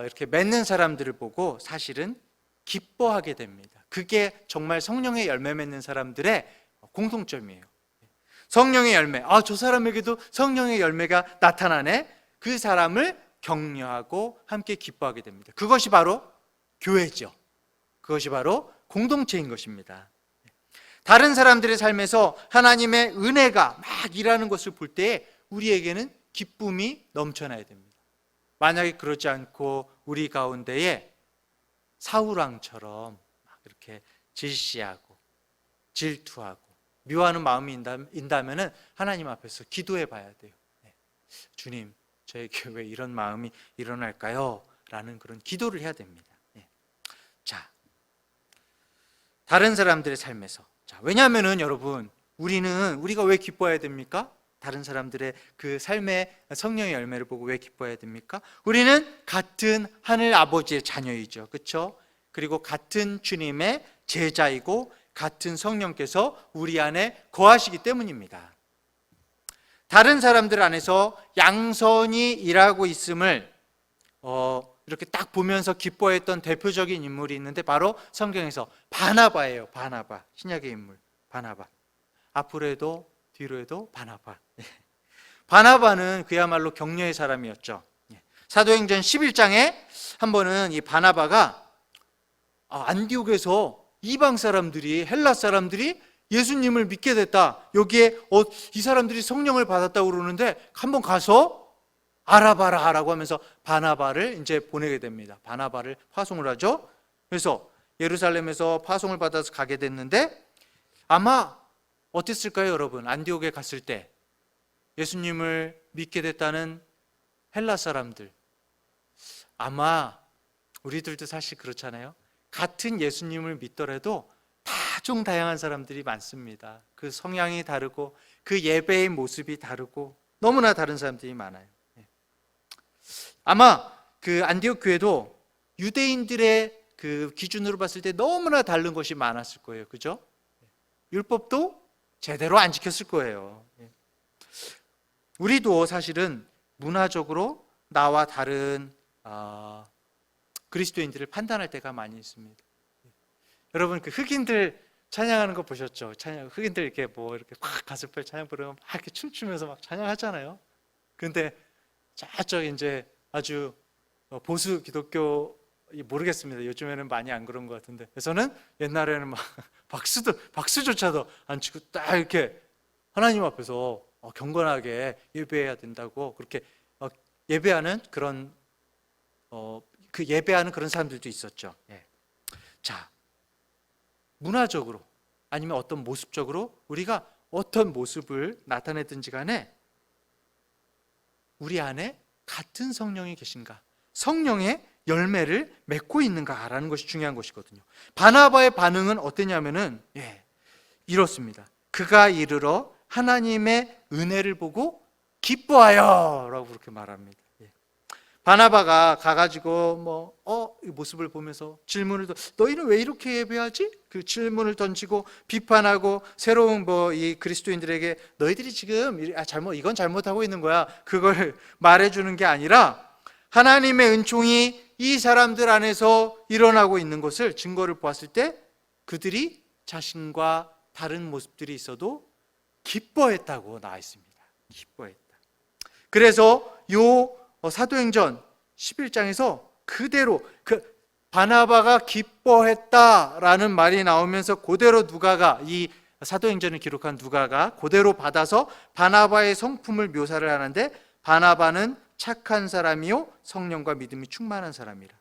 이렇게 맺는 사람들을 보고 사실은 기뻐하게 됩니다. 그게 정말 성령의 열매 맺는 사람들의 공통점이에요. 성령의 열매, 저 사람에게도 성령의 열매가 나타나네. 그 사람을 격려하고 함께 기뻐하게 됩니다. 그것이 바로 교회죠. 그것이 바로 공동체인 것입니다. 다른 사람들의 삶에서 하나님의 은혜가 막 일하는 것을 볼 때 우리에게는 기쁨이 넘쳐나야 됩니다. 만약에 그렇지 않고 우리 가운데에 사울왕처럼 막 이렇게 질시하고 질투하고 미워하는 마음이 있다면 하나님 앞에서 기도해 봐야 돼요. 주님, 저에게 왜 이런 마음이 일어날까요? 라는 그런 기도를 해야 됩니다. 자, 다른 사람들의 삶에서, 왜냐하면은 여러분, 우리가 왜 기뻐해야 됩니까? 다른 사람들의 그 삶의 성령의 열매를 보고 왜 기뻐해야 됩니까? 우리는 같은 하늘 아버지의 자녀이죠. 그렇죠? 그리고 같은 주님의 제자이고 같은 성령께서 우리 안에 거하시기 때문입니다. 다른 사람들 안에서 양선이 일하고 있음을 이렇게 딱 보면서 기뻐했던 대표적인 인물이 있는데 바로 성경에서 바나바예요. 바나바, 신약의 인물 바나바. 앞으로 해도 뒤로 해도 바나바. 바나바는 그야말로 격려의 사람이었죠. 사도행전 11장에 한 번은 이 바나바가 안디옥에서 이방 사람들이, 헬라 사람들이 예수님을 믿게 됐다. 여기에 이 사람들이 성령을 받았다고 그러는데 한번 가서 알아봐라 라고 하면서 바나바를 이제 보내게 됩니다. 바나바를 파송을 하죠. 그래서 예루살렘에서 파송을 받아서 가게 됐는데 아마 어땠을까요, 여러분? 안디옥에 갔을 때 예수님을 믿게 됐다는 헬라 사람들, 아마 우리들도 사실 그렇잖아요. 같은 예수님을 믿더라도 다종다양한 사람들이 많습니다. 그 성향이 다르고 그 예배의 모습이 다르고 너무나 다른 사람들이 많아요. 아마 그 안디옥 교회도 유대인들의 그 기준으로 봤을 때 너무나 다른 것이 많았을 거예요. 그죠? 율법도 제대로 안 지켰을 거예요. 우리도 사실은 문화적으로 나와 다른 그리스도인들을 판단할 때가 많이 있습니다. 여러분 그 흑인들 찬양하는 거 보셨죠? 흑인들 이렇게 이렇게 확 가슴 펼 찬양 부르면 막 이렇게 춤추면서 막 찬양하잖아요. 그런데 저쪽 이제 아주 보수 기독교 모르겠습니다. 요즘에는 많이 안 그런 것 같은데, 그래서는 옛날에는 막 박수조차도 안 치고 딱 이렇게 하나님 앞에서 경건하게 예배해야 된다고 그렇게 예배하는 그런 그 예배하는 그런 사람들도 있었죠. 예. 자, 문화적으로 아니면 어떤 모습적으로 우리가 어떤 모습을 나타내든지 간에 우리 안에 같은 성령이 계신가, 성령의 열매를 맺고 있는가라는 것이 중요한 것이거든요. 바나바의 반응은 어땠냐면은 이렇습니다. 그가 이르러 하나님의 은혜를 보고 기뻐하여 라고 그렇게 말합니다. 바나바가 가가지고 이 모습을 보면서 질문을 너희는 왜 이렇게 예배하지? 그 질문을 던지고 비판하고 새로운 이 그리스도인들에게 너희들이 지금 이건 잘못하고 있는 거야, 그걸 말해주는 게 아니라 하나님의 은총이 이 사람들 안에서 일어나고 있는 것을 증거를 보았을 때 그들이 자신과 다른 모습들이 있어도 기뻐했다고 나와 있습니다. 기뻐했다. 그래서 사도행전 11장에서 그대로 바나바가 기뻐했다라는 말이 나오면서 그대로 누가가, 이 사도행전을 기록한 누가가 그대로 받아서 바나바의 성품을 묘사를 하는데, 바나바는 착한 사람이요 성령과 믿음이 충만한 사람이라.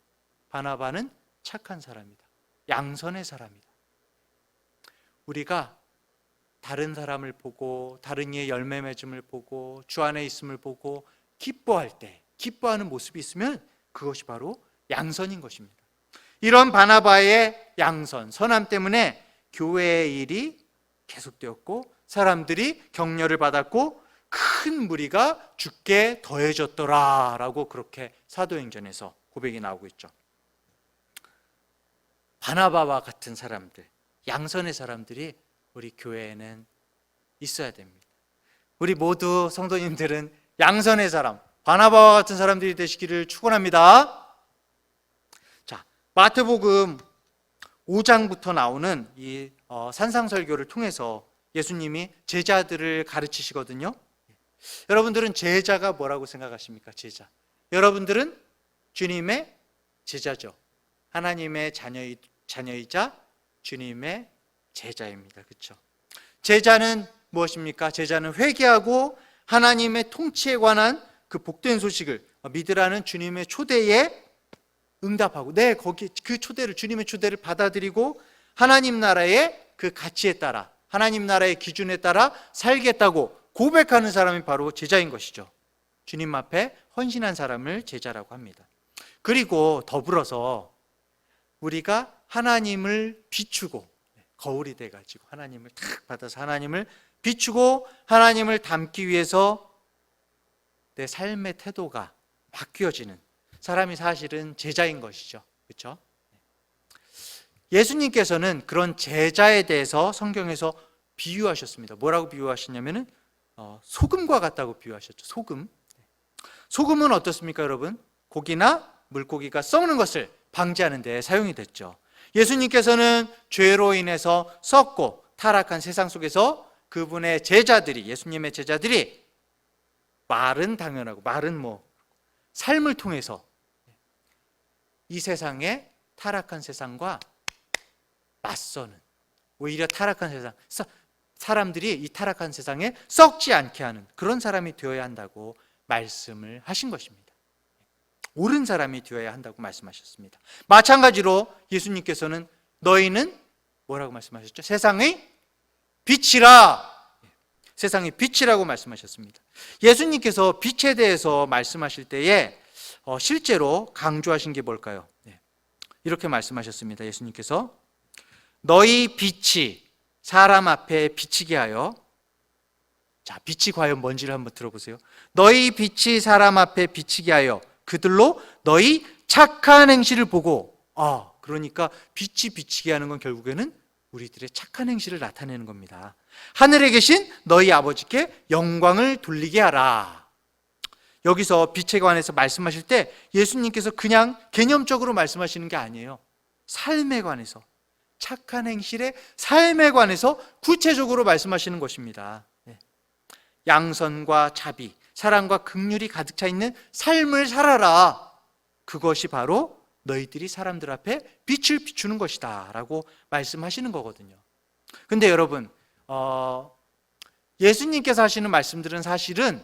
바나바는 착한 사람이다. 양선의 사람이다. 우리가 다른 사람을 보고 다른 이의 열매 맺음을 보고 주 안에 있음을 보고 기뻐할 때, 기뻐하는 모습이 있으면 그것이 바로 양선인 것입니다. 이런 바나바의 양선, 선함 때문에 교회의 일이 계속되었고 사람들이 격려를 받았고 큰 무리가 죽게 더해졌더라라고 그렇게 사도행전에서 고백이 나오고 있죠. 바나바와 같은 사람들, 양선의 사람들이 우리 교회에는 있어야 됩니다. 우리 모두 성도님들은 양선의 사람, 바나바와 같은 사람들이 되시기를 축원합니다. 자, 마태복음 5장부터 나오는 이 산상설교를 통해서 예수님이 제자들을 가르치시거든요. 여러분들은 제자가 뭐라고 생각하십니까? 제자. 여러분들은 주님의 제자죠. 하나님의 자녀이자 주님의 제자입니다. 그렇죠? 제자는 무엇입니까? 제자는 회개하고 하나님의 통치에 관한 그 복된 소식을 믿으라는 주님의 초대에 응답하고, 거기 그 초대를, 주님의 초대를 받아들이고 하나님 나라의 그 가치에 따라, 하나님 나라의 기준에 따라 살겠다고 고백하는 사람이 바로 제자인 것이죠. 주님 앞에 헌신한 사람을 제자라고 합니다. 그리고 더불어서 우리가 하나님을 비추고, 거울이 돼가지고 하나님을 탁 받아서 하나님을 비추고 하나님을 닮기 위해서 내 삶의 태도가 바뀌어지는 사람이 사실은 제자인 것이죠. 그렇죠? 예수님께서는 그런 제자에 대해서 성경에서 비유하셨습니다. 뭐라고 비유하셨냐면은 소금과 같다고 비유하셨죠. 소금은 어떻습니까, 여러분? 고기나 물고기가 썩는 것을 방지하는 데 사용이 됐죠. 예수님께서는 죄로 인해서 썩고 타락한 세상 속에서 그분의 제자들이, 예수님의 제자들이 말은 당연하고 말은 삶을 통해서 이 세상의 타락한 세상과 맞서는, 오히려 타락한 세상, 사람들이 이 타락한 세상에 썩지 않게 하는 그런 사람이 되어야 한다고 말씀을 하신 것입니다. 옳은 사람이 되어야 한다고 말씀하셨습니다. 마찬가지로 예수님께서는 너희는 뭐라고 말씀하셨죠? 세상의 빛이라. 세상의 빛이라고 말씀하셨습니다. 예수님께서 빛에 대해서 말씀하실 때에 실제로 강조하신 게 뭘까요? 이렇게 말씀하셨습니다. 예수님께서 너희 빛이 사람 앞에 비치게 하여, 자, 빛이 과연 뭔지를 한번 들어보세요. 너희 빛이 사람 앞에 비치게 하여 그들로 너희 착한 행실을 보고, 그러니까 빛이 비치게 하는 건 결국에는 우리들의 착한 행실을 나타내는 겁니다. 하늘에 계신 너희 아버지께 영광을 돌리게 하라. 여기서 빛에 관해서 말씀하실 때 예수님께서 그냥 개념적으로 말씀하시는 게 아니에요. 삶에 관해서, 착한 행실의 삶에 관해서 구체적으로 말씀하시는 것입니다. 양선과 자비, 사랑과 긍휼이 가득 차 있는 삶을 살아라. 그것이 바로 너희들이 사람들 앞에 빛을 비추는 것이다 라고 말씀하시는 거거든요. 근데 여러분, 예수님께서 하시는 말씀들은 사실은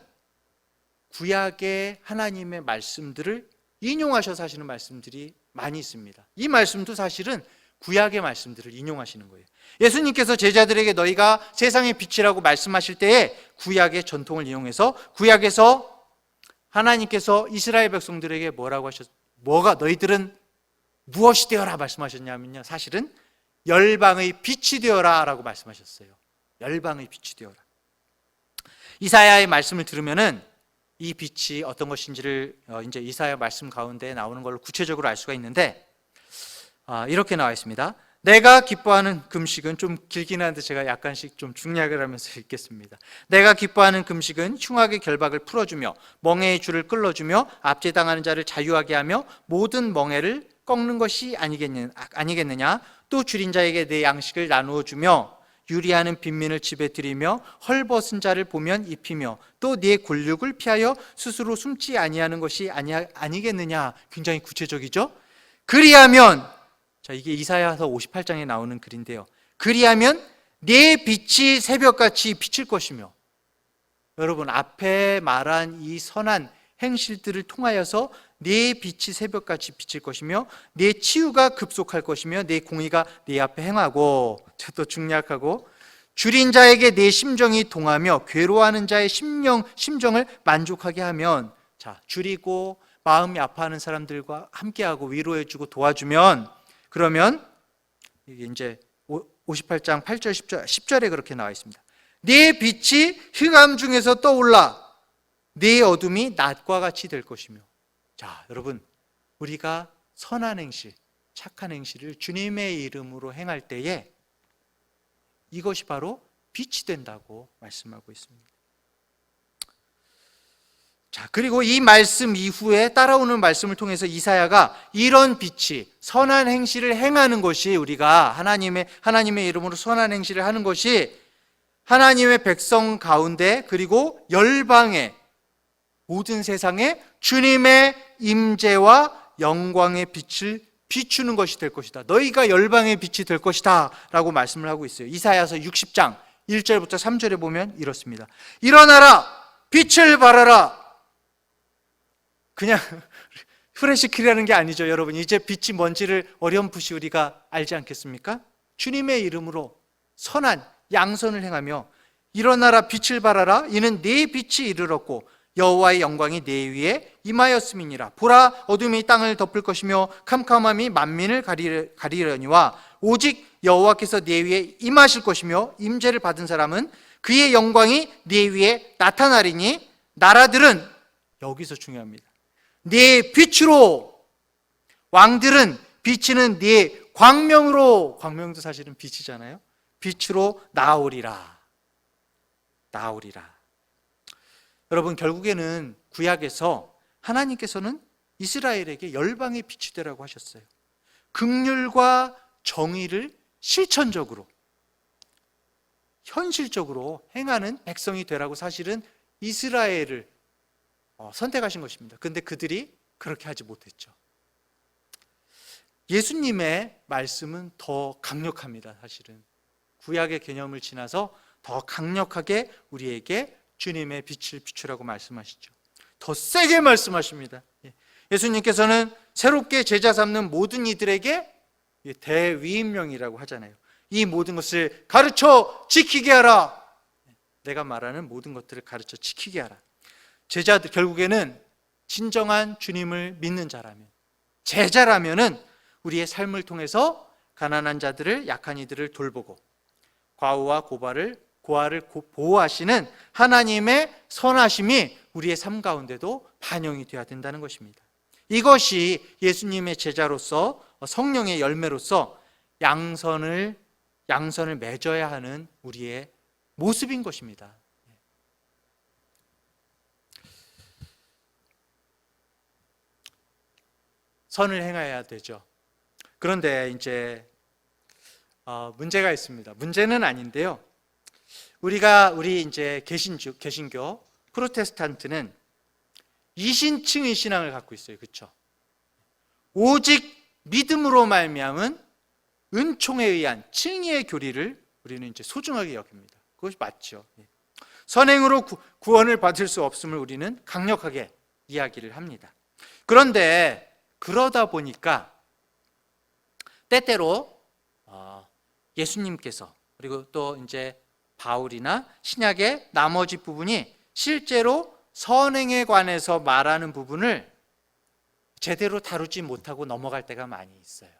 구약의 하나님의 말씀들을 인용하셔서 하시는 말씀들이 많이 있습니다. 이 말씀도 사실은 구약의 말씀들을 인용하시는 거예요. 예수님께서 제자들에게 너희가 세상의 빛이라고 말씀하실 때에 구약의 전통을 이용해서 구약에서 하나님께서 이스라엘 백성들에게 뭐라고 너희들은 무엇이 되어라 말씀하셨냐면요, 사실은 열방의 빛이 되어라 라고 말씀하셨어요. 열방의 빛이 되어라. 이사야의 말씀을 들으면은 이 빛이 어떤 것인지를 이제 이사야 말씀 가운데 나오는 걸로 구체적으로 알 수가 있는데, 이렇게 나와 있습니다. 내가 기뻐하는 금식은, 좀 길긴 한데 제가 약간씩 좀 중략을 하면서 읽겠습니다. 내가 기뻐하는 금식은 흉악의 결박을 풀어주며 멍에의 줄을 끌어주며 압제당하는 자를 자유하게 하며 모든 멍에를 꺾는 것이 아니겠느냐. 또 줄인 자에게 내 양식을 나누어 주며 유리하는 빈민을 집에 들이며 헐벗은 자를 보면 입히며 또 네 곤욕을 피하여 스스로 숨지 아니하는 것이 아니겠느냐. 굉장히 구체적이죠. 그리하면, 자, 이게 이사야서 58장에 나오는 글인데요. 그리하면 네 빛이 새벽같이 비칠 것이며, 여러분 앞에 말한 이 선한 행실들을 통하여서 네 빛이 새벽같이 비칠 것이며 네 치유가 급속할 것이며 네 공의가 네 앞에 행하고, 또 중략하고, 줄인 자에게 내 심정이 동하며 괴로워하는 자의 심정을 만족하게 하면, 자, 줄이고 마음이 아파하는 사람들과 함께하고 위로해주고 도와주면, 그러면 이게 이제 58장 8절 10절에 그렇게 나와 있습니다. 네 빛이 흑암 중에서 떠올라 네 어둠이 낮과 같이 될 것이며. 자, 여러분, 우리가 선한 행실, 착한 행실을 주님의 이름으로 행할 때에 이것이 바로 빛이 된다고 말씀하고 있습니다. 자, 그리고 이 말씀 이후에 따라오는 말씀을 통해서 이사야가 이런 빛이, 선한 행실을 행하는 것이, 우리가 하나님의 이름으로 선한 행실을 하는 것이 하나님의 백성 가운데, 그리고 열방의 모든 세상에 주님의 임재와 영광의 빛을 비추는 것이 될 것이다. 너희가 열방의 빛이 될 것이다 라고 말씀을 하고 있어요. 이사야서 60장 1절부터 3절에 보면 이렇습니다. 일어나라, 빛을 발하라. 그냥 후레시키라는 게 아니죠, 여러분. 이제 빛이 뭔지를 어렴풋이 우리가 알지 않겠습니까? 주님의 이름으로 선한 양선을 행하며 일어나라, 빛을 발하라. 이는 네 빛이 이르렀고 여호와의 영광이 네 위에 임하였음이니라. 보라, 어둠이 땅을 덮을 것이며 캄캄함이 만민을 가리려니와 오직 여호와께서 네 위에 임하실 것이며 임재를 받은 사람은 그의 영광이 네 위에 나타나리니 나라들은, 여기서 중요합니다, 네 빛으로, 왕들은 비치는 네 광명으로, 광명도 사실은 빛이잖아요. 빛으로 나오리라. 여러분, 결국에는 구약에서 하나님께서는 이스라엘에게 열방의 빛이 되라고 하셨어요. 긍휼과 정의를 실천적으로, 현실적으로 행하는 백성이 되라고 사실은 이스라엘을 선택하신 것입니다. 그런데 그들이 그렇게 하지 못했죠. 예수님의 말씀은 더 강력합니다. 사실은 구약의 개념을 지나서 더 강력하게 우리에게 주님의 빛을 비추라고 말씀하시죠. 더 세게 말씀하십니다. 예수님께서는 새롭게 제자 삼는 모든 이들에게 대위임령이라고 하잖아요. 이 모든 것을 가르쳐 지키게 하라. 내가 말하는 모든 것들을 가르쳐 지키게 하라. 제자들, 결국에는 진정한 주님을 믿는 자라면, 제자라면은 우리의 삶을 통해서 가난한 자들을, 약한 이들을 돌보고 과우와 고아를 보호하시는 하나님의 선하심이 우리의 삶 가운데도 반영이 되어야 된다는 것입니다. 이것이 예수님의 제자로서, 성령의 열매로서 양선을 맺어야 하는 우리의 모습인 것입니다. 선을 행해야 되죠. 그런데 이제 문제가 있습니다. 문제는 아닌데요. 우리 이제 개신교 프로테스탄트는 이신층의 신앙을 갖고 있어요. 그렇죠? 오직 믿음으로 말미암은 은총에 의한 칭의의 교리를 우리는 이제 소중하게 여깁니다. 그것이 맞죠. 선행으로 구원을 받을 수 없음을 우리는 강력하게 이야기를 합니다. 그런데 그러다 보니까 때때로 예수님께서 그리고 또 이제 바울이나 신약의 나머지 부분이 실제로 선행에 관해서 말하는 부분을 제대로 다루지 못하고 넘어갈 때가 많이 있어요.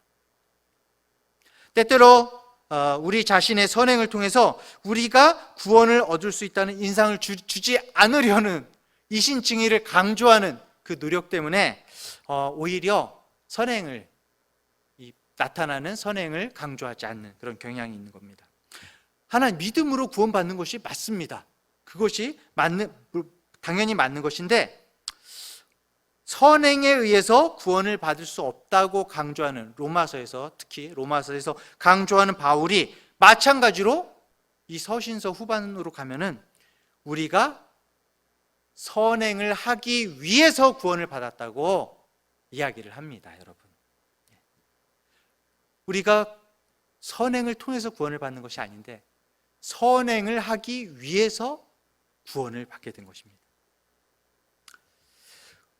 때때로 우리 자신의 선행을 통해서 우리가 구원을 얻을 수 있다는 인상을 주지 않으려는 이신칭의를 강조하는 그 노력 때문에 오히려 선행을 나타나는 선행을 강조하지 않는 그런 경향이 있는 겁니다. 하나님 믿음으로 구원받는 것이 맞습니다. 그것이 당연히 맞는 것인데 선행에 의해서 구원을 받을 수 없다고 강조하는 로마서에서 특히 로마서에서 강조하는 바울이 마찬가지로 이 서신서 후반으로 가면은 우리가 선행을 하기 위해서 구원을 받았다고 이야기를 합니다, 여러분. 우리가 선행을 통해서 구원을 받는 것이 아닌데 선행을 하기 위해서 구원을 받게 된 것입니다.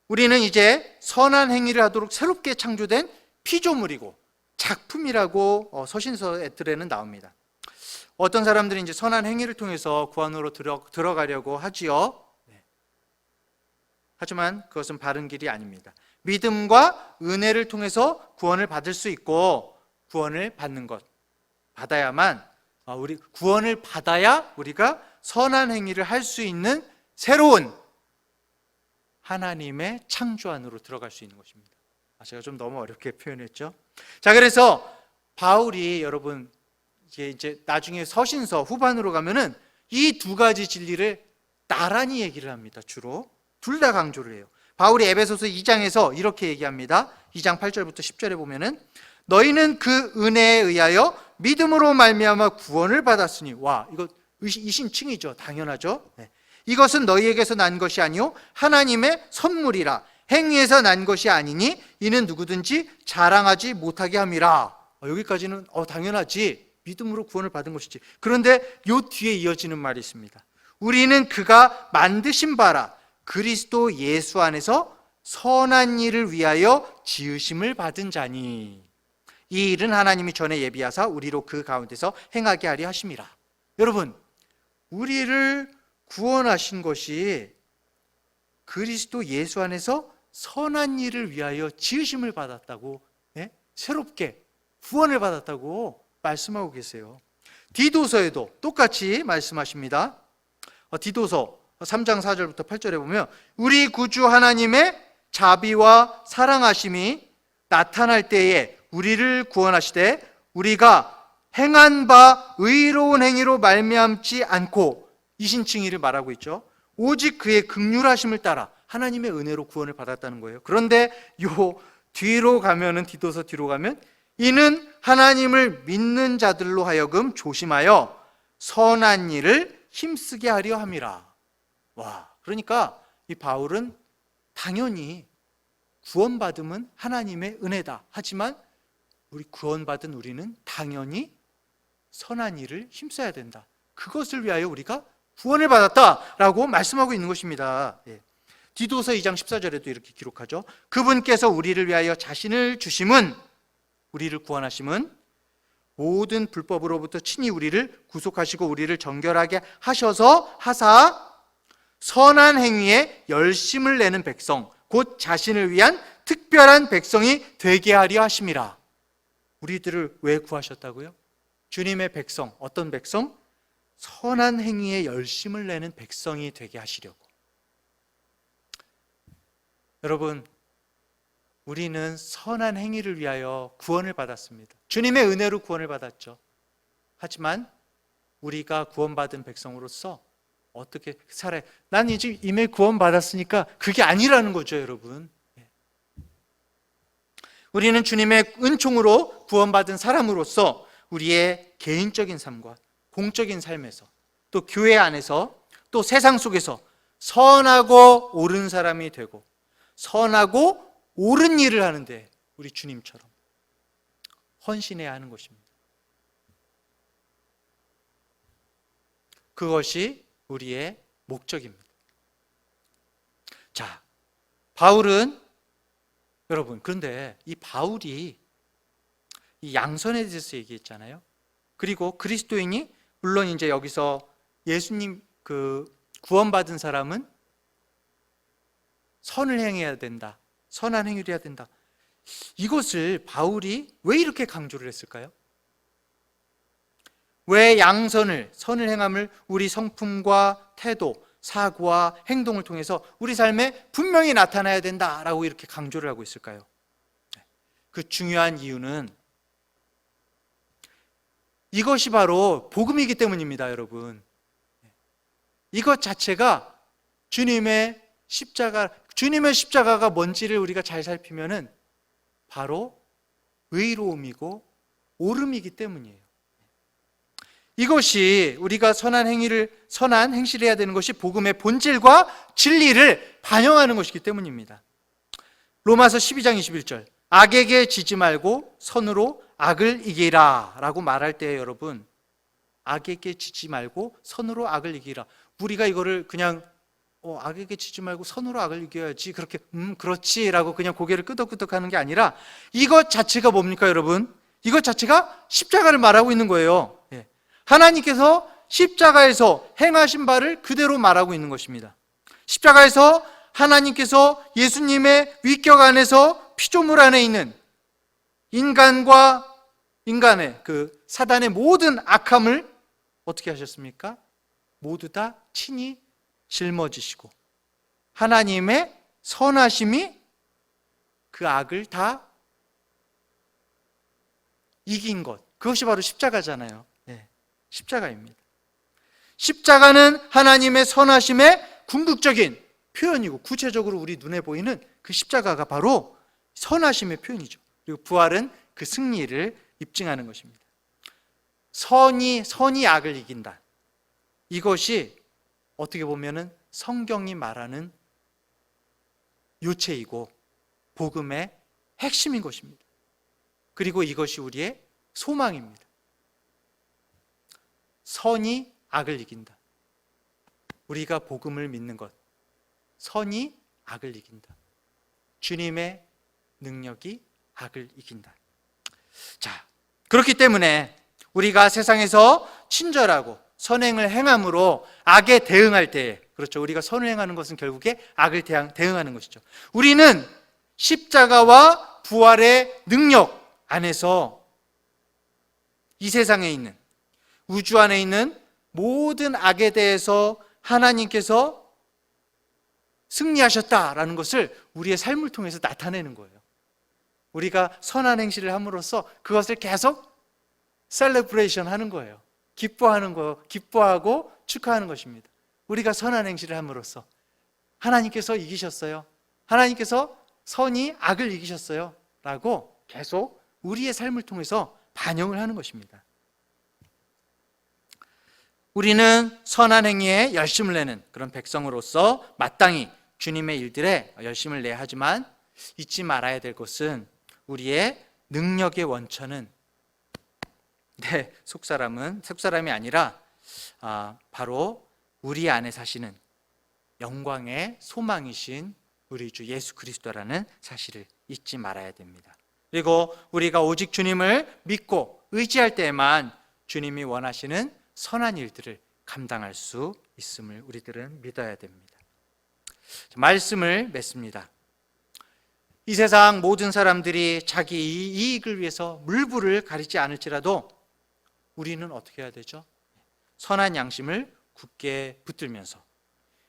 우리는 이제 선한 행위를 하도록 새롭게 창조된 피조물이고 작품이라고 서신서들에는 나옵니다. 어떤 사람들이 이제 선한 행위를 통해서 구원으로 들어가려고 하지요. 하지만 그것은 바른 길이 아닙니다. 믿음과 은혜를 통해서 구원을 받을 수 있고 구원을 받는 것 받아야만 우리 구원을 받아야 우리가 선한 행위를 할 수 있는 새로운 하나님의 창조 안으로 들어갈 수 있는 것입니다. 제가 좀 너무 어렵게 표현했죠. 자, 그래서 바울이 여러분 이제 나중에 서신서 후반으로 가면은 이 두 가지 진리를 나란히 얘기를 합니다. 주로 둘 다 강조를 해요. 바울이 에베소서 2장에서 이렇게 얘기합니다. 2장 8절부터 10절에 보면은 너희는 그 은혜에 의하여 믿음으로 말미암아 구원을 받았으니 와 이거 이신칭이죠. 당연하죠. 이것은 너희에게서 난 것이 아니요 하나님의 선물이라 행위에서 난 것이 아니니 이는 누구든지 자랑하지 못하게 함이라. 여기까지는 당연하지. 믿음으로 구원을 받은 것이지. 그런데 요 뒤에 이어지는 말이 있습니다. 우리는 그가 만드신 바라 그리스도 예수 안에서 선한 일을 위하여 지으심을 받은 자니 이 일은 하나님이 전에 예비하사 우리로 그 가운데서 행하게 하려 하심이라. 여러분, 우리를 구원하신 것이 그리스도 예수 안에서 선한 일을 위하여 지으심을 받았다고, 새롭게 구원을 받았다고 말씀하고 계세요. 디도서에도 똑같이 말씀하십니다. 디도서 3장 4절부터 8절에 보면 우리 구주 하나님의 자비와 사랑하심이 나타날 때에 우리를 구원하시되 우리가 행한 바 의로운 행위로 말미암지 않고 이신칭의를 말하고 있죠. 오직 그의 긍휼하심을 따라 하나님의 은혜로 구원을 받았다는 거예요. 그런데 요 뒤로 가면은 디도서 뒤로 가면 이는 하나님을 믿는 자들로 하여금 조심하여 선한 일을 힘쓰게 하려 함이라. 와, 그러니까 이 바울은 당연히 구원받음은 하나님의 은혜다. 하지만 우리 구원받은 우리는 당연히 선한 일을 힘써야 된다. 그것을 위하여 우리가 구원을 받았다라고 말씀하고 있는 것입니다. 디도서 2장 14절에도 이렇게 기록하죠. 그분께서 우리를 위하여 자신을 주심은 우리를 구원하심은 모든 불법으로부터 친히 우리를 구속하시고 우리를 정결하게 하셔서 하사 선한 행위에 열심을 내는 백성 곧 자신을 위한 특별한 백성이 되게 하려 하심이라. 우리들을 왜 구하셨다고요? 주님의 백성, 어떤 백성? 선한 행위에 열심을 내는 백성이 되게 하시려고. 여러분, 우리는 선한 행위를 위하여 구원을 받았습니다. 주님의 은혜로 구원을 받았죠. 하지만 우리가 구원받은 백성으로서 어떻게 살아요? 난 이제 이미 구원받았으니까 그게 아니라는 거죠, 여러분. 우리는 주님의 은총으로 구원받은 사람으로서 우리의 개인적인 삶과 공적인 삶에서 또 교회 안에서 또 세상 속에서 선하고 옳은 사람이 되고 선하고 옳은 일을 하는데 우리 주님처럼 헌신해야 하는 것입니다. 그것이 우리의 목적입니다. 자, 바울은 여러분, 그런데 이 바울이 이 양선에 대해서 얘기했잖아요. 그리고 그리스도인이 물론 이제 여기서 예수님 구원받은 사람은 선을 행해야 된다. 선한 행위를 해야 된다. 이것을 바울이 왜 이렇게 강조를 했을까요? 왜 양선을, 선을 행함을 우리 성품과 태도, 사고와 행동을 통해서 우리 삶에 분명히 나타나야 된다라고 이렇게 강조를 하고 있을까요? 그 중요한 이유는 이것이 바로 복음이기 때문입니다, 여러분. 이것 자체가 주님의 십자가가 뭔지를 우리가 잘 살피면은 바로 의로움이고 옳음이기 때문이에요. 이것이 우리가 선한 행실을 해야 되는 것이 복음의 본질과 진리를 반영하는 것이기 때문입니다. 로마서 12장 21절, 악에게 지지 말고 선으로 악을 이기라 라고 말할 때 여러분, 악에게 지지 말고 선으로 악을 이기라. 우리가 이거를 그냥 악에게 지지 말고 선으로 악을 이겨야지 그렇게 그렇지 라고 그냥 고개를 끄덕끄덕 하는 게 아니라 이것 자체가 뭡니까 여러분? 이것 자체가 십자가를 말하고 있는 거예요. 하나님께서 십자가에서 행하신 바를 그대로 말하고 있는 것입니다. 십자가에서 하나님께서 예수님의 위격 안에서 피조물 안에 있는 인간과 인간의 그 사단의 모든 악함을 어떻게 하셨습니까? 모두 다 친히 짊어지시고 하나님의 선하심이 그 악을 다 이긴 것, 그것이 바로 십자가잖아요. 십자가입니다. 십자가는 하나님의 선하심의 궁극적인 표현이고 구체적으로 우리 눈에 보이는 그 십자가가 바로 선하심의 표현이죠. 그리고 부활은 그 승리를 입증하는 것입니다. 선이 악을 이긴다. 이것이 어떻게 보면은 성경이 말하는 요체이고 복음의 핵심인 것입니다. 그리고 이것이 우리의 소망입니다. 선이 악을 이긴다. 우리가 복음을 믿는 것, 선이 악을 이긴다. 주님의 능력이 악을 이긴다. 자, 그렇기 때문에 우리가 세상에서 친절하고 선행을 행함으로 악에 대응할 때에, 그렇죠, 우리가 선을 행하는 것은 결국에 악을 대응하는 것이죠. 우리는 십자가와 부활의 능력 안에서 이 세상에 있는, 우주 안에 있는 모든 악에 대해서 하나님께서 승리하셨다라는 것을 우리의 삶을 통해서 나타내는 거예요. 우리가 선한 행실을 함으로써 그것을 계속 셀레브레이션 하는 거예요. 기뻐하는 거예요. 기뻐하고 축하하는 것입니다. 우리가 선한 행실을 함으로써 하나님께서 이기셨어요. 하나님께서 선이 악을 이기셨어요. 라고 계속 우리의 삶을 통해서 반영을 하는 것입니다. 우리는 선한 행위에 열심을 내는 그런 백성으로서 마땅히 주님의 일들에 열심을 내야 하지만 잊지 말아야 될 것은 우리의 능력의 원천은 속사람이 아니라 바로 우리 안에 사시는 영광의 소망이신 우리 주 예수 그리스도라는 사실을 잊지 말아야 됩니다. 그리고 우리가 오직 주님을 믿고 의지할 때에만 주님이 원하시는 선한 일들을 감당할 수 있음을 우리들은 믿어야 됩니다. 말씀을 맺습니다. 이 세상 모든 사람들이 자기 이익을 위해서 물불을 가리지 않을지라도 우리는 어떻게 해야 되죠? 선한 양심을 굳게 붙들면서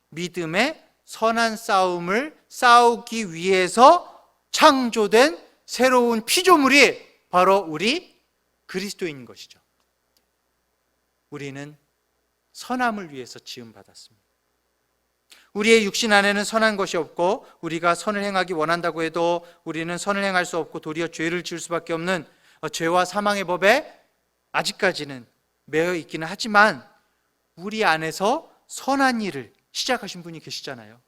믿음의 선한 싸움을 싸우기 위해서 창조된 새로운 피조물이 바로 우리 그리스도인 것이죠. 우리는 선함을 위해서 지음받았습니다. 우리의 육신 안에는 선한 것이 없고 우리가 선을 행하기 원한다고 해도 우리는 선을 행할 수 없고 도리어 죄를 지을 수밖에 없는 죄와 사망의 법에 아직까지는 매여 있기는 하지만 우리 안에서 선한 일을 시작하신 분이 계시잖아요.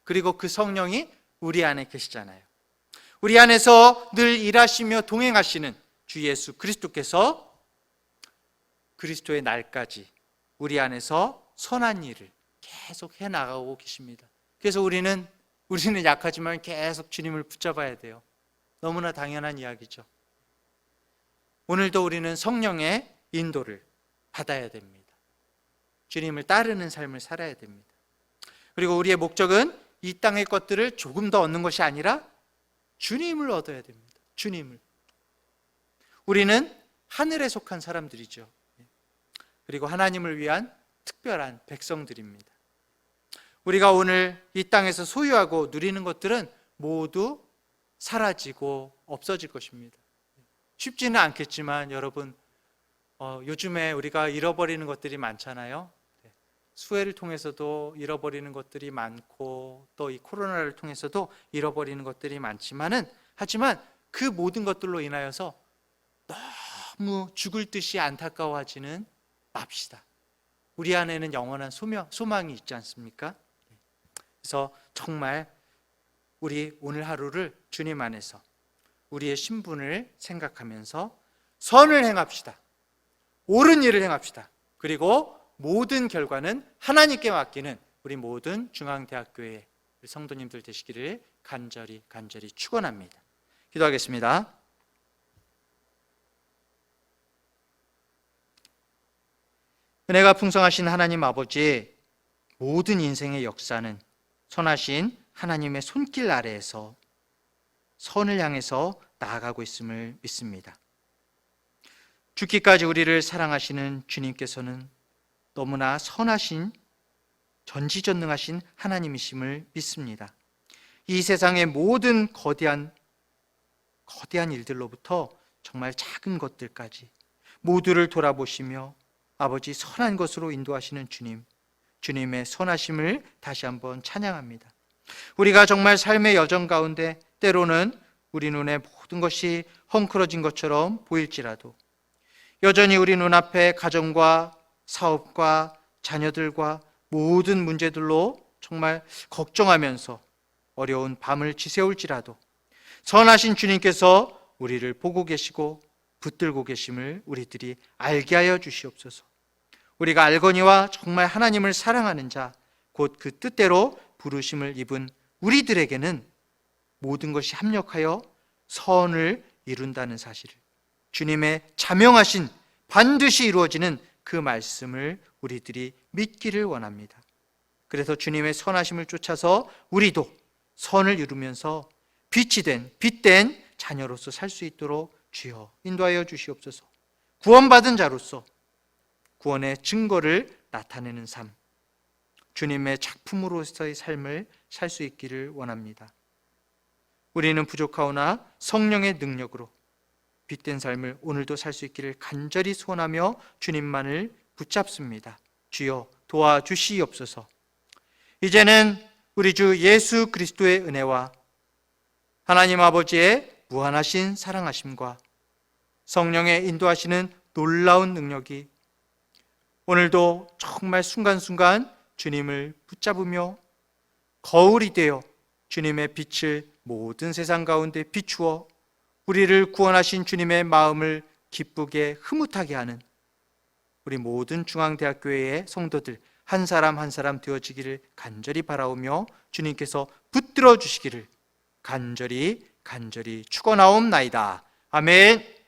그리고 그 성령이 우리 안에 계시잖아요. 우리 안에서 늘 일하시며 동행하시는 주 예수 그리스도께서 그리스도의 날까지 우리 안에서 선한 일을 계속 해나가고 계십니다. 그래서 우리는 약하지만 계속 주님을 붙잡아야 돼요. 너무나 당연한 이야기죠. 오늘도 우리는 성령의 인도를 받아야 됩니다. 주님을 따르는 삶을 살아야 됩니다. 그리고 우리의 목적은 이 땅의 것들을 조금 더 얻는 것이 아니라 주님을 얻어야 됩니다. 주님을. 우리는 하늘에 속한 사람들이죠. 그리고 하나님을 위한 특별한 백성들입니다. 우리가 오늘 이 땅에서 소유하고 누리는 것들은 모두 사라지고 없어질 것입니다. 쉽지는 않겠지만 여러분, 요즘에 우리가 잃어버리는 것들이 많잖아요. 수해를 통해서도 잃어버리는 것들이 많고 또 이 코로나를 통해서도 잃어버리는 것들이 많지만은 하지만 그 모든 것들로 인하여서 너무 죽을 듯이 안타까워하지는 맙시다. 우리 안에는 영원한 소망이 있지 않습니까? 그래서 정말 우리 오늘 하루를 주님 안에서 우리의 신분을 생각하면서 선을 행합시다. 옳은 일을 행합시다. 그리고 모든 결과는 하나님께 맡기는 우리 모든 중앙대학교의 성도님들 되시기를 간절히 축원합니다. 기도하겠습니다. 은혜가 풍성하신 하나님 아버지, 모든 인생의 역사는 선하신 하나님의 손길 아래에서 선을 향해서 나아가고 있음을 믿습니다. 죽기까지 우리를 사랑하시는 주님께서는 너무나 선하신 전지전능하신 하나님이심을 믿습니다. 이 세상의 모든 거대한 일들로부터 정말 작은 것들까지 모두를 돌아보시며 아버지 선한 것으로 인도하시는 주님의 선하심을 다시 한번 찬양합니다. 우리가 정말 삶의 여정 가운데 때로는 우리 눈에 모든 것이 헝클어진 것처럼 보일지라도 여전히 우리 눈앞에 가정과 사업과 자녀들과 모든 문제들로 정말 걱정하면서 어려운 밤을 지새울지라도 선하신 주님께서 우리를 보고 계시고 붙들고 계심을 우리들이 알게 하여 주시옵소서. 우리가 알거니와 정말 하나님을 사랑하는 자, 곧 그 뜻대로 부르심을 입은 우리들에게는 모든 것이 합력하여 선을 이룬다는 사실을, 주님의 자명하신 반드시 이루어지는 그 말씀을 우리들이 믿기를 원합니다. 그래서 주님의 선하심을 쫓아서 우리도 선을 이루면서 빛된 자녀로서 살 수 있도록 주여 인도하여 주시옵소서. 구원받은 자로서 구원의 증거를 나타내는 삶, 주님의 작품으로서의 삶을 살 수 있기를 원합니다. 우리는 부족하오나 성령의 능력으로 빛된 삶을 오늘도 살 수 있기를 간절히 소원하며 주님만을 붙잡습니다. 주여 도와주시옵소서. 이제는 우리 주 예수 그리스도의 은혜와 하나님 아버지의 무한하신 사랑하심과 성령의 인도하시는 놀라운 능력이 오늘도 정말 순간순간 주님을 붙잡으며 거울이 되어 주님의 빛을 모든 세상 가운데 비추어 우리를 구원하신 주님의 마음을 기쁘게 흐뭇하게 하는 우리 모든 중앙대학교의 성도들 한 사람 한 사람 되어지기를 간절히 바라오며 주님께서 붙들어 주시기를 간절히 축원하옵나이다. 아멘.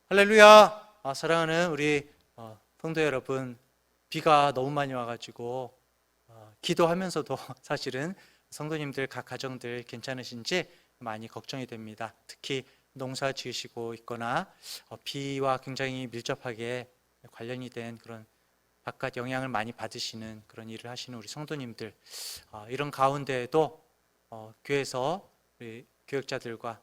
할렐루야. 사랑하는 우리 성도 여러분, 비가 너무 많이 와가지고 기도하면서도 사실은 성도님들 각 가정들 괜찮으신지 많이 걱정이 됩니다. 특히 농사 지으시고 있거나 비와 굉장히 밀접하게 관련이 된 그런 바깥 영향을 많이 받으시는 그런 일을 하시는 우리 성도님들, 이런 가운데에도 교회에서 우리 교역자들과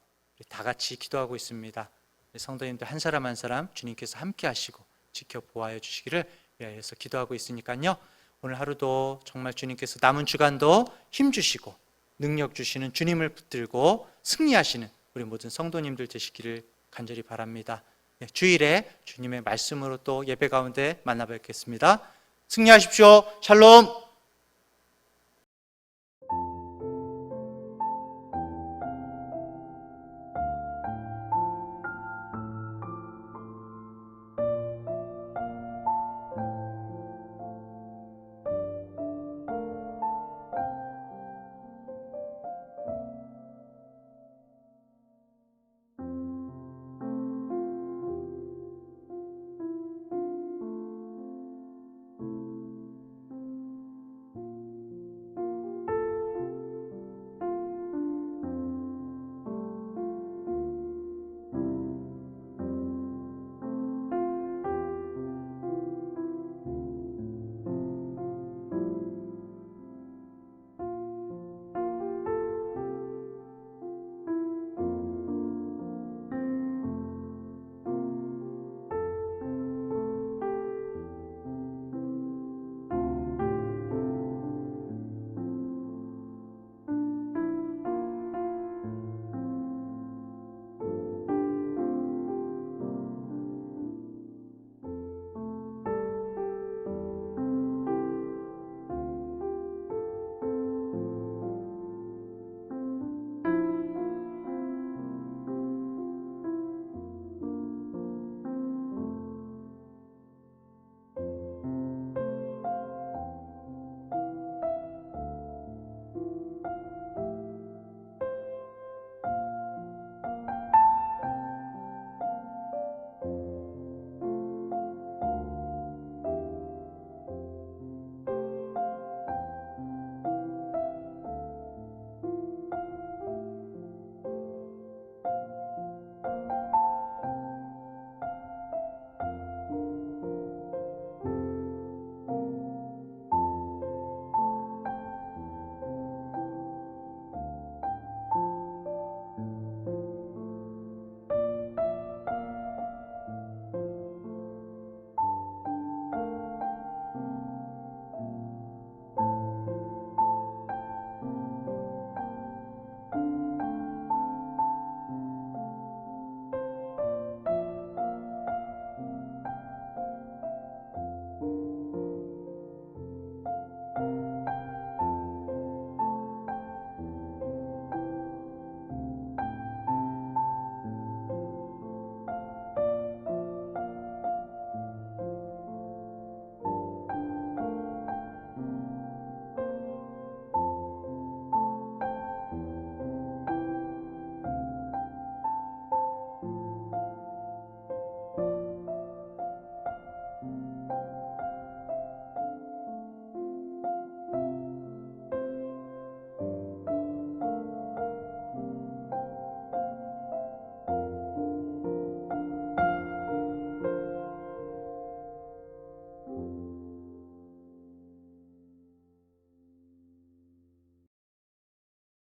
다 같이 기도하고 있습니다. 우리 성도님들 한 사람 한 사람 주님께서 함께 하시고 지켜보아여 주시기를 위하여서 기도하고 있으니까요. 오늘 하루도 정말 주님께서 남은 주간도 힘 주시고 능력 주시는 주님을 붙들고 승리하시는 우리 모든 성도님들 되시기를 간절히 바랍니다. 주일에 주님의 말씀으로 또 예배 가운데 만나 뵙겠습니다. 승리하십시오. 샬롬.